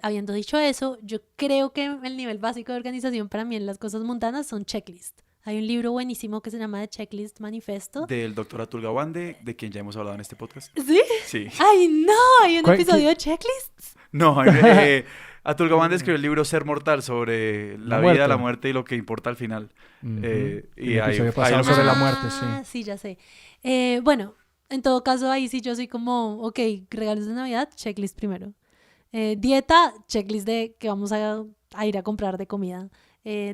habiendo dicho eso, yo creo que el nivel básico de organización para mí en las cosas mundanas son checklists. Hay un libro buenísimo que se llama The Checklist Manifesto. Del doctor Atul Gawande, de quien ya hemos hablado en este podcast. ¿Sí? Sí. ¡Ay, no! ¿Hay un episodio de checklists? No, Atul Gawande escribió el libro Ser Mortal sobre la muerte. vida, la muerte y lo que importa al final. Ujú. Y El ahí episodio pasado lo sobre la mencioné. muerte, sí. Sí, ya sé. Bueno, en todo caso, ahí sí yo soy como, ok, regalos de Navidad, checklist primero. Dieta, checklist de que vamos a ir a comprar de comida.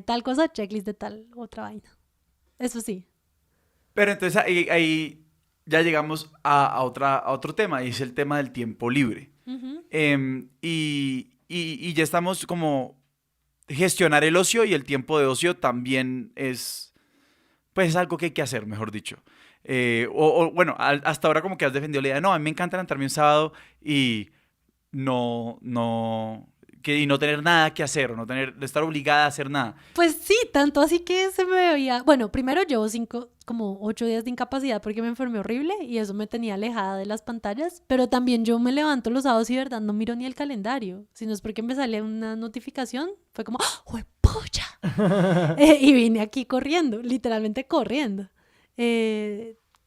Tal cosa, checklist de tal otra vaina. Eso sí. Pero entonces ahí ya llegamos a otro tema, y es el tema del tiempo libre. Ujú. Y ya estamos como gestionar el ocio y el tiempo de ocio también es, pues es algo que hay que hacer, mejor dicho. Bueno, hasta ahora como que has defendido la idea, no, a mí me encanta levantarme un sábado y no y no tener nada que hacer o no estar obligada a hacer nada. Pues sí, tanto así que se me veía... Bueno, primero llevo 8 días de incapacidad porque me enfermé horrible y eso me tenía alejada de las pantallas, pero también yo me levanto los sábados y de verdad no miro ni el calendario, sino es porque me sale una notificación, fue como ¡ah, ¡juepucha! Y vine aquí corriendo, literalmente corriendo,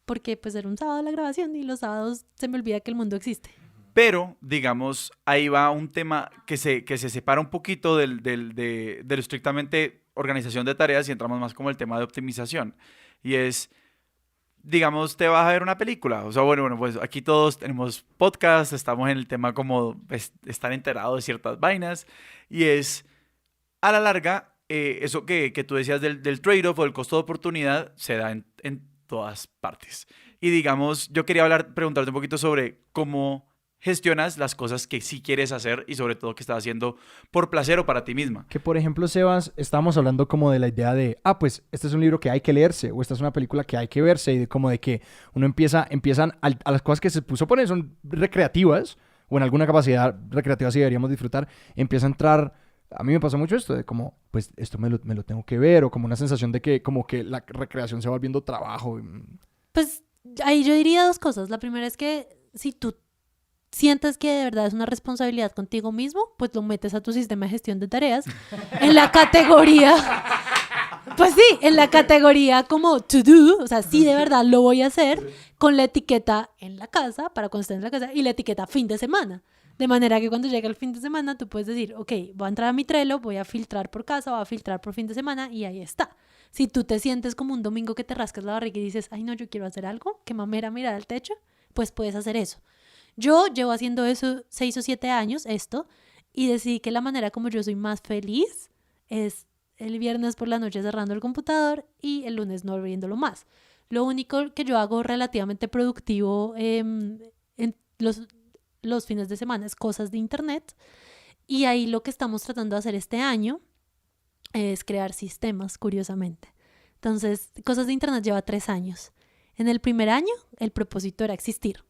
porque pues era un sábado la grabación y los sábados se me olvida que el mundo existe. Pero, digamos, ahí va un tema que se separa un poquito de lo estrictamente organización de tareas y entramos más como el tema de optimización. Y es, digamos, te vas a ver una película. O sea, bueno, pues aquí todos tenemos podcast, estamos en el tema como estar enterados de ciertas vainas. Y es, a la larga, eso que tú decías del trade-off o el costo de oportunidad se da en todas partes. Y digamos, yo quería preguntarte un poquito sobre cómo gestionas las cosas que sí quieres hacer y sobre todo que estás haciendo por placer o para ti misma. Que por ejemplo, Sebas, estábamos hablando como de la idea de, pues este es un libro que hay que leerse o esta es una película que hay que verse y como de que uno empiezan a las cosas que se supone son recreativas o en alguna capacidad recreativa si deberíamos disfrutar, empieza a entrar, a mí me pasa mucho esto de como, pues esto me lo tengo que ver o como una sensación de que como que la recreación se va volviendo trabajo. Pues ahí yo diría dos cosas. La primera es que si tú sientes que de verdad es una responsabilidad contigo mismo, pues lo metes a tu sistema de gestión de tareas en la categoría, pues sí, en la categoría como to do, o sea, sí de verdad lo voy a hacer, con la etiqueta en la casa, para cuando estés en la casa, y la etiqueta fin de semana. De manera que cuando llegue el fin de semana tú puedes decir, ok, voy a entrar a mi Trello, voy a filtrar por casa, voy a filtrar por fin de semana y ahí está. Si tú te sientes como un domingo que te rascas la barriga y dices, ay no, yo quiero hacer algo, qué mamera mirar al techo, pues puedes hacer eso. Yo llevo haciendo eso 6 o 7 años, y decidí que la manera como yo soy más feliz es el viernes por la noche cerrando el computador y el lunes no abriéndolo más. Lo único que yo hago relativamente productivo en los fines de semana es cosas de internet, y ahí lo que estamos tratando de hacer este año es crear sistemas, curiosamente. Entonces, cosas de internet lleva 3 años. En el primer año, el propósito era existir.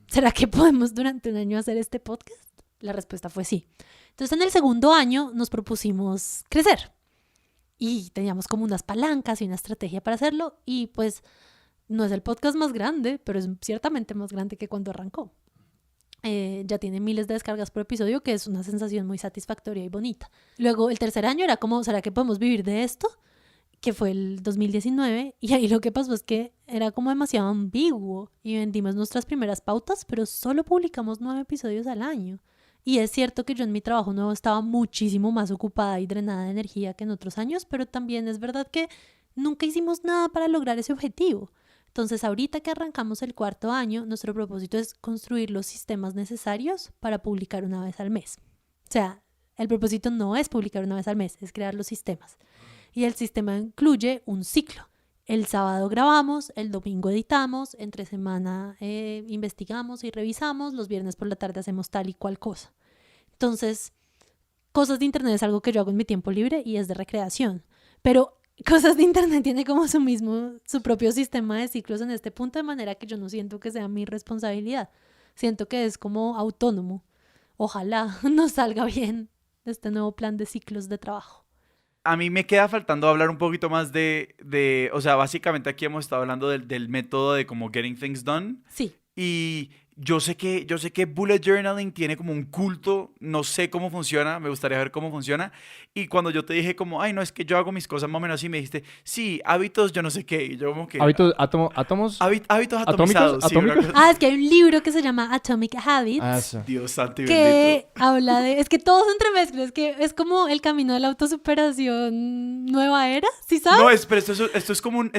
¿Será que podemos durante un año hacer este podcast? La respuesta fue sí. Entonces, en el segundo año nos propusimos crecer. Y teníamos como unas palancas y una estrategia para hacerlo. Y pues no es el podcast más grande, pero es ciertamente más grande que cuando arrancó. Ya tiene miles de descargas por episodio, que es una sensación muy satisfactoria y bonita. Luego, el tercer año era como, ¿será que podemos vivir de esto? Que fue el 2019, y ahí lo que pasó es que era como demasiado ambiguo y vendimos nuestras primeras pautas, pero solo publicamos 9 episodios al año. Y es cierto que yo en mi trabajo nuevo estaba muchísimo más ocupada y drenada de energía que en otros años, pero también es verdad que nunca hicimos nada para lograr ese objetivo. Entonces, ahorita que arrancamos el 4º año, nuestro propósito es construir los sistemas necesarios para publicar una vez al mes. O sea, el propósito no es publicar una vez al mes, es crear los sistemas. Y el sistema incluye un ciclo. El sábado grabamos, el domingo editamos, entre semana investigamos y revisamos, los viernes por la tarde hacemos tal y cual cosa. Entonces, cosas de internet es algo que yo hago en mi tiempo libre y es de recreación. Pero cosas de internet tiene como su propio sistema de ciclos en este punto, de manera que yo no siento que sea mi responsabilidad. Siento que es como autónomo. Ojalá nos salga bien este nuevo plan de ciclos de trabajo. A mí me queda faltando hablar un poquito más o sea, básicamente aquí hemos estado hablando del método de como getting things done. Sí. Y yo sé que bullet journaling tiene como un culto, no sé cómo funciona, me gustaría ver cómo funciona. Y cuando yo te dije como, ay, no, es que yo hago mis cosas más o menos así, me dijiste, sí, hábitos, yo no sé qué. Y yo como que... Hábitos, átomos. Hábitos atomizados. Sí, ¿Atómicos? Es que hay un libro que se llama Atomic Habits. Dios santo y que bendito. habla de... Es que todo se entremezcla, es que es como el camino de la autosuperación nueva era, ¿sí sabes? No, pero esto es como un...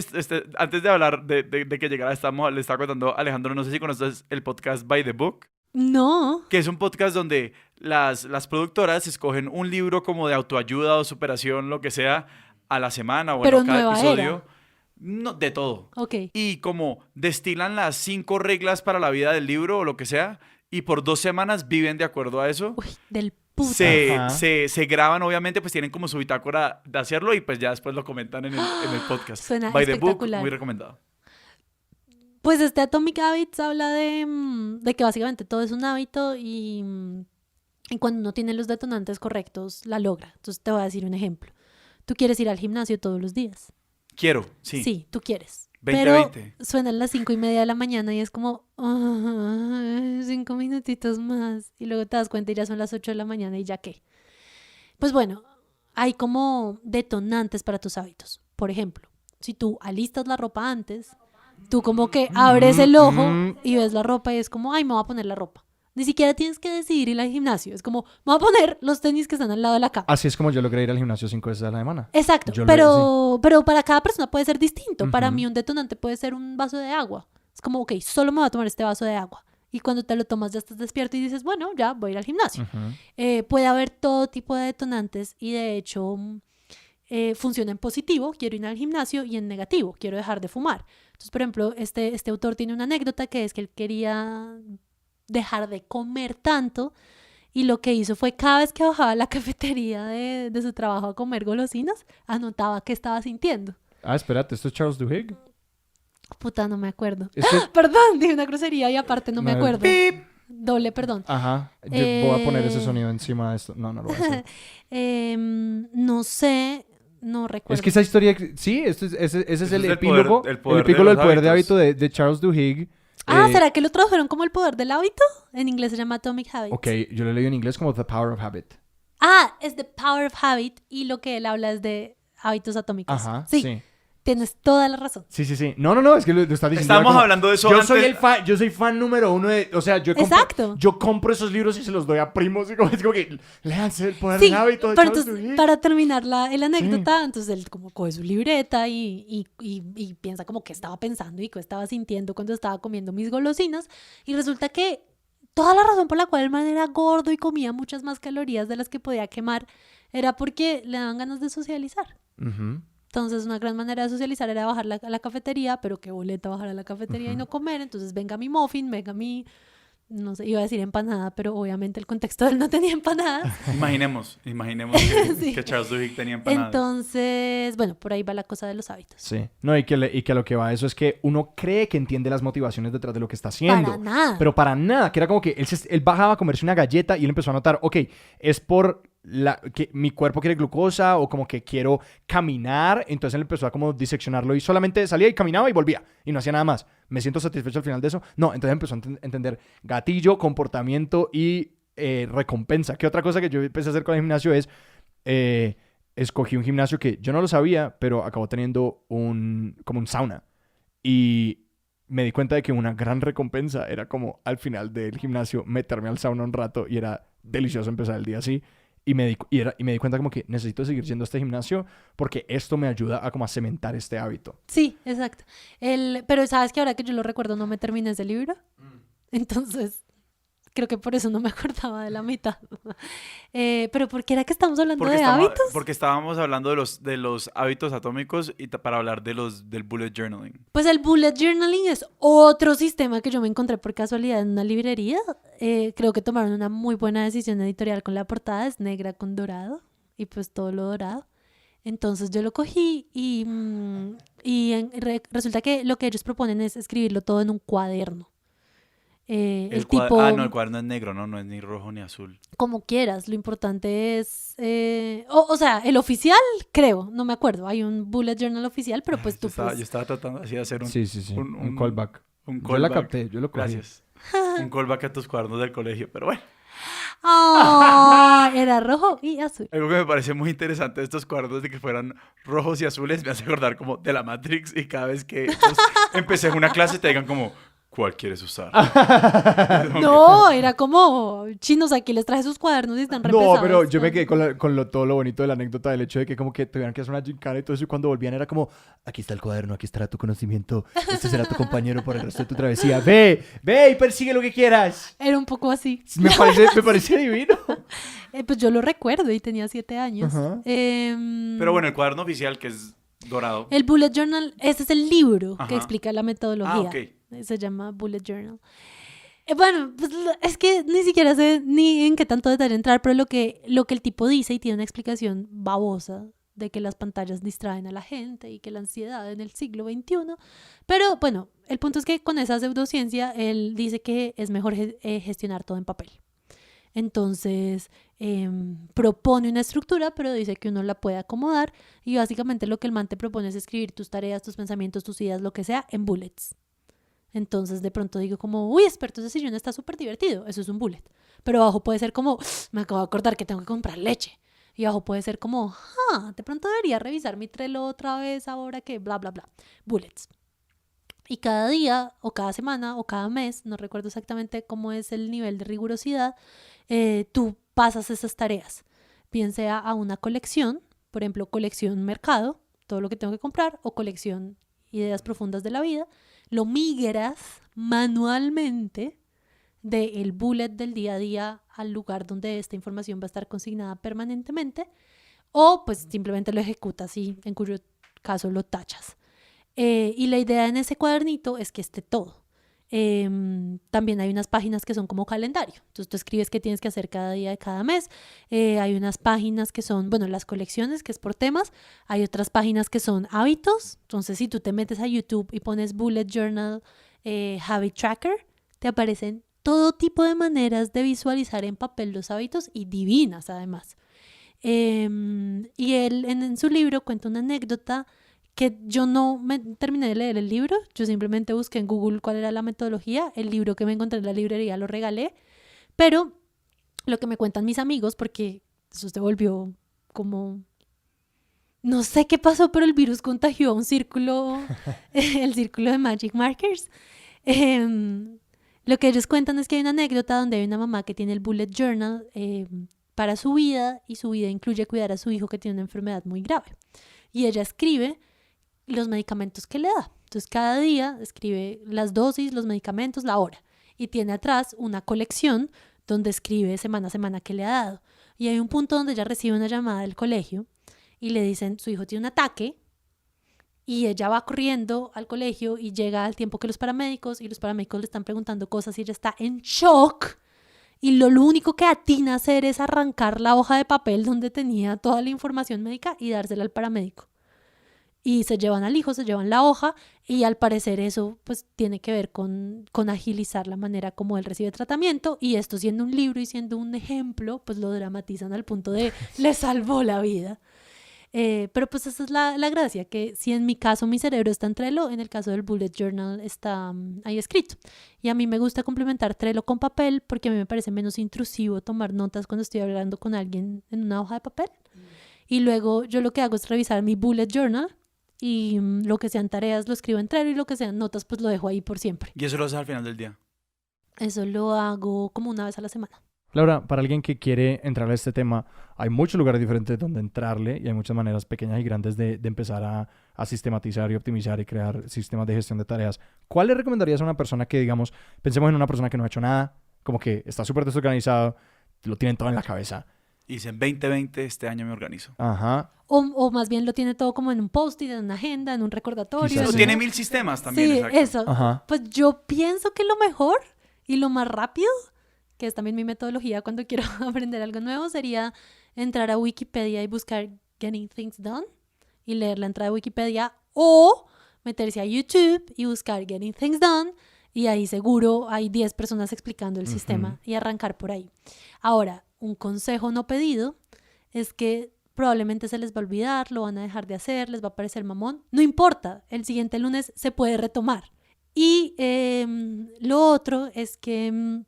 antes de hablar de que llegara, le estaba contando a Alejandro, no sé si conoces el podcast By the Book. No. Que es un podcast donde las productoras escogen un libro como de autoayuda o superación, lo que sea, a la semana o Pero en cada nueva episodio. era. No, de todo. Ok. Y como destilan las 5 reglas para la vida del libro o lo que sea, y por 2 semanas viven de acuerdo a eso. Uy, del puto. Se graban, obviamente, pues tienen como su bitácora de hacerlo y pues ya después lo comentan en el podcast. Suena By the Book, espectacular. muy recomendado. Pues este Atomic Habits habla de que básicamente todo es un hábito y Y cuando uno tiene los detonantes correctos, la logra. Entonces te voy a decir un ejemplo. Tú quieres ir al gimnasio todos los días. Quiero, sí. Sí, tú quieres. 2020. Pero suenan las 5:30 de la mañana y es como, 5 minutitos más. Y luego te das cuenta y ya son las 8 de la mañana y ya qué. Pues bueno, hay como detonantes para tus hábitos. Por ejemplo, si tú alistas la ropa antes, tú como que abres el ojo y ves la ropa y es como, ay, me voy a poner la ropa. Ni siquiera tienes que decidir ir al gimnasio. Es como, me voy a poner los tenis que están al lado de la cama. Así es como yo logré ir al gimnasio 5 veces a la semana. Exacto, Yo pero para cada persona puede ser distinto. Para Ujú. mí un detonante puede ser un vaso de agua. Es como, ok, solo me voy a tomar este vaso de agua. Y cuando te lo tomas ya estás despierto y dices, bueno, ya voy a ir al gimnasio. Puede haber todo tipo de detonantes y de hecho funciona en positivo, quiero ir al gimnasio, y en negativo, quiero dejar de fumar. Entonces, por ejemplo, este autor tiene una anécdota que es que él quería dejar de comer tanto y lo que hizo fue cada vez que bajaba a la cafetería de su trabajo a comer golosinas, anotaba qué estaba sintiendo. Ah, espérate, ¿esto es Charles Duhigg? Puta, no me acuerdo. Esto es- Perdón, dije una grosería y aparte no me No, acuerdo. ¡Pip! Doble perdón. Ajá. Yo voy a poner ese sonido encima de esto. No, no lo voy a hacer. No sé, no recuerdo. Es que esa historia... Sí, ese es Ese el es el epílogo. poder- el poder de epílogo los del poder de hábitos. hábito de Charles Duhigg. ¿Será que lo tradujeron como el poder del hábito? En inglés se llama Atomic Habits. Ok, yo lo leí en inglés como The Power of Habit. Es The Power of Habit y lo que él habla es de hábitos atómicos. Ajá, Sí, sí. tienes toda la razón. Sí. No, es que lo estás diciendo. Estábamos como, hablando de eso Yo antes. soy yo soy fan número uno de... O sea, Exacto. yo compro esos libros y se los doy a primos. Y como, es como que, léanse El Poder Sí, del Hábito de pero Charles entonces, Duhigg. para terminar el anécdota, entonces él como coge su libreta y piensa como qué estaba pensando y qué estaba sintiendo cuando estaba comiendo mis golosinas. Y resulta que toda la razón por la cual el man era gordo y comía muchas más calorías de las que podía quemar era porque le daban ganas de socializar. Ujú. Entonces, una gran manera de socializar era bajar a la cafetería, pero qué boleta bajar a la cafetería y no comer. Entonces, venga mi muffin, venga mi, no sé, iba a decir empanada, pero obviamente el contexto de él no tenía empanadas. Imaginemos que, Sí. que Charles Duhigg tenía empanadas. Entonces, bueno, por ahí va la cosa de los hábitos. Sí. No, y que a lo que va eso es que uno cree que entiende las motivaciones detrás de lo que está haciendo. Para nada. Pero para nada, que era como que él bajaba a comerse una galleta y él empezó a notar, ok, es por que mi cuerpo quiere glucosa o como que quiero caminar, entonces él empezó a como diseccionarlo y solamente salía y caminaba y volvía y no hacía nada más. ¿Me siento satisfecho al final de eso? No, entonces empezó a entender gatillo, comportamiento y recompensa. Que otra cosa que yo empecé a hacer con el gimnasio es, escogí un gimnasio que yo no lo sabía, pero acabó teniendo como un sauna. Y me di cuenta de que una gran recompensa era como al final del gimnasio meterme al sauna un rato y era delicioso empezar el día así. Y me di cuenta como que necesito seguir yendo a este gimnasio porque esto me ayuda a como a cementar este hábito. Sí, exacto. Pero sabes que ahora que yo lo recuerdo no me terminé ese libro. Entonces, creo que por eso no me acordaba de la mitad. Pero ¿por qué era que estamos hablando de hábitos? Porque estábamos hablando de los hábitos atómicos y para hablar del bullet journaling. Pues el bullet journaling es otro sistema que yo me encontré por casualidad en una librería. Creo que tomaron una muy buena decisión editorial con la portada, es negra con dorado y pues todo lo dorado. Entonces yo lo cogí y resulta que lo que ellos proponen es escribirlo todo en un cuaderno. El tipo, No, el cuaderno es negro, no es ni rojo ni azul. como quieras, lo importante es, o sea, el oficial, creo, no me acuerdo, hay un bullet journal oficial, pero pues tú Yo estaba tratando así de hacer un Sí. Un callback. Un Yo la callback. capté, yo lo cogí. Gracias. Un callback a tus cuadernos del colegio, pero bueno. Era rojo y azul. Algo que me parece muy interesante de estos cuadernos de que fueran rojos y azules me hace acordar como de la Matrix y cada vez que empecé una clase te digan como, ¿cuál quieres usar? No, era como, chinos, aquí les traje sus cuadernos y están re No, pesados. pero yo me quedé con todo lo bonito de la anécdota del hecho de que como que tuvieran que hacer una gincana y todo eso y cuando volvían era como, aquí está el cuaderno, aquí estará tu conocimiento, este será tu compañero por el resto de tu travesía, ve y persigue lo que quieras. Era un poco así. Me parece divino. Pues yo lo recuerdo y tenía 7 años. Ajá. Pero bueno, el cuaderno oficial que es dorado. El bullet journal, ese es el libro Ajá. que explica la metodología. Ok. Se llama bullet journal. Bueno, pues es que ni siquiera sé ni en qué tanto detalle entrar, pero lo que el tipo dice y tiene una explicación babosa de que las pantallas distraen a la gente y que la ansiedad en el siglo XXI. Pero bueno, el punto es que con esa pseudociencia él dice que es mejor gestionar todo en papel. Entonces propone una estructura, pero dice que uno la puede acomodar y básicamente lo que el man te propone es escribir tus tareas, tus pensamientos, tus ideas, lo que sea, en bullets. Entonces de pronto digo como, uy, expertos de sillón está súper divertido, eso es un bullet. Pero abajo puede ser como, me acabo de acordar que tengo que comprar leche. Y abajo puede ser como, de pronto debería revisar mi Trello otra vez ahora que bla, bla, bla. Bullets. Y cada día, o cada semana, o cada mes, no recuerdo exactamente cómo es el nivel de rigurosidad, tú pasas esas tareas. Bien sea a una colección, por ejemplo, colección mercado, todo lo que tengo que comprar, o colección ideas profundas de la vida, lo migras manualmente del bullet del día a día al lugar donde esta información va a estar consignada permanentemente, o pues simplemente lo ejecutas y en cuyo caso lo tachas. Y la idea en ese cuadernito es que esté todo. También hay unas páginas que son como calendario. Entonces tú escribes qué tienes que hacer cada día de cada mes. Hay unas páginas que son, bueno, las colecciones, que es por temas. Hay otras páginas que son hábitos. Entonces si tú te metes a YouTube y pones Bullet Journal, Habit Tracker, te aparecen todo tipo de maneras de visualizar en papel los hábitos y divinas además. Y él en su libro cuenta una anécdota que yo no me terminé de leer el libro, yo simplemente busqué en Google cuál era la metodología, el libro que me encontré en la librería lo regalé, pero lo que me cuentan mis amigos, porque eso se volvió como, no sé qué pasó, pero el virus contagió a un círculo, el círculo de Magic Markers. Lo que ellos cuentan es que hay una anécdota donde hay una mamá que tiene el Bullet Journal para su vida, y su vida incluye cuidar a su hijo que tiene una enfermedad muy grave. Y ella escribe los medicamentos que le da. Entonces cada día escribe las dosis, los medicamentos, la hora. Y tiene atrás una colección donde escribe semana a semana qué le ha dado. Y hay un punto donde ella recibe una llamada del colegio y le dicen, su hijo tiene un ataque. Y ella va corriendo al colegio y llega al tiempo que los paramédicos, y los paramédicos le están preguntando cosas y ella está en shock. Y lo único que atina a hacer es arrancar la hoja de papel donde tenía toda la información médica y dársela al paramédico. Y se llevan al hijo, se llevan la hoja, y al parecer eso pues tiene que ver con agilizar la manera como él recibe tratamiento, y esto siendo un libro y siendo un ejemplo, pues lo dramatizan al punto de le salvó la vida. Pero pues esa es la gracia, que si en mi caso mi cerebro está en Trello, en el caso del Bullet Journal está ahí escrito. Y a mí me gusta complementar Trello con papel porque a mí me parece menos intrusivo tomar notas cuando estoy hablando con alguien en una hoja de papel. Y luego yo lo que hago es revisar mi Bullet Journal, y lo que sean tareas lo escribo en Trello, y lo que sean notas pues lo dejo ahí por siempre. ¿Y eso lo haces al final del día? Eso lo hago como una vez a la semana. Laura, para alguien que quiere entrar a este tema, hay muchos lugares diferentes donde entrarle y hay muchas maneras pequeñas y grandes de empezar a sistematizar y optimizar y crear sistemas de gestión de tareas. ¿Cuál le recomendarías a una persona que, digamos, pensemos en una persona que no ha hecho nada, como que está súper desorganizado, lo tienen todo en la cabeza? Y dice, en 2020 este año me organizo. Ajá. O más bien lo tiene todo como en un post-it, en una agenda, en un recordatorio. Quizás O sí. tiene 1000 sistemas también. Sí, Exacto. eso. Ajá. Pues yo pienso que lo mejor y lo más rápido, que es también mi metodología cuando quiero aprender algo nuevo, sería entrar a Wikipedia y buscar Getting Things Done y leer la entrada de Wikipedia, o meterse a YouTube y buscar Getting Things Done, y ahí seguro hay 10 personas explicando el sistema, y arrancar por ahí. Ahora, un consejo no pedido es que probablemente se les va a olvidar, lo van a dejar de hacer, les va a parecer mamón. No importa, el siguiente lunes se puede retomar. Y lo otro es que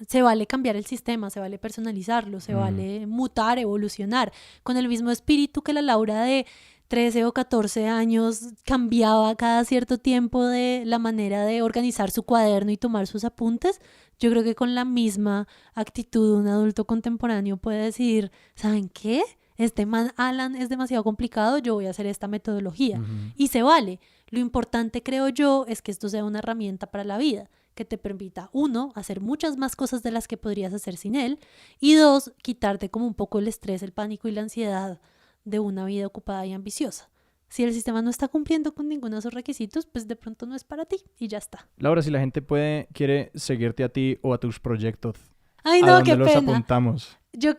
se vale cambiar el sistema, se vale personalizarlo, se vale mutar, evolucionar, con el mismo espíritu que la Laura de 13 o 14 años cambiaba cada cierto tiempo de la manera de organizar su cuaderno y tomar sus apuntes. Yo creo que con la misma actitud un adulto contemporáneo puede decir, ¿saben qué? Este man Alan es demasiado complicado, yo voy a hacer esta metodología. Y se vale. Lo importante, creo yo, es que esto sea una herramienta para la vida, que te permita, 1, hacer muchas más cosas de las que podrías hacer sin él, y 2, quitarte como un poco el estrés, el pánico y la ansiedad de una vida ocupada y ambiciosa. Si el sistema no está cumpliendo con ninguno de esos requisitos, pues de pronto no es para ti y ya está. Laura, si la gente quiere seguirte a ti o a tus proyectos, Ay, ¿a no, dónde qué los pena. apuntamos? Yo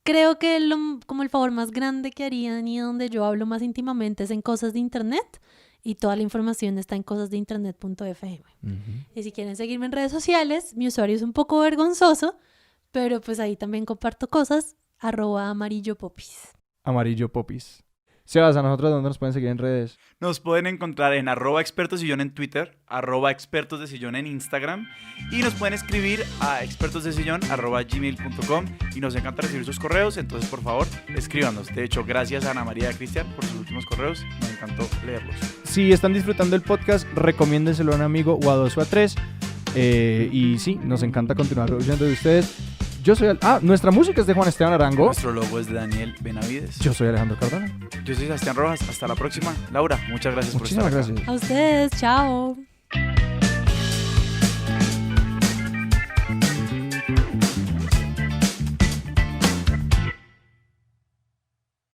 creo que como el favor más grande que harían y donde yo hablo más íntimamente es en Cosas de Internet, y toda la información está en cosasdeinternet.fm. Y si quieren seguirme en redes sociales, mi usuario es un poco vergonzoso, pero pues ahí también comparto cosas, @amarillopopis. Amarillo Popis. Sebas, ¿a nosotros dónde nos pueden seguir en redes? Nos pueden encontrar en @expertosdesillón en Twitter, @expertosdesillón en Instagram y nos pueden escribir a expertosdesillón@gmail.com y nos encanta recibir sus correos, entonces por favor escríbanos. De hecho, gracias a Ana María y a Cristian por sus últimos correos, nos encantó leerlos. Si están disfrutando el podcast, recomiéndenselo a un amigo o a 2 o a 3. Y sí, nos encanta continuar oyendo de ustedes. Yo soy... nuestra música es de Juan Esteban Arango. Nuestro logo es de Daniel Benavides. Yo soy Alejandro Cardona. Yo soy Sebastián Rojas. Hasta la próxima. Laura, muchas gracias por estar Muchísimas acá. gracias. A ustedes, chao.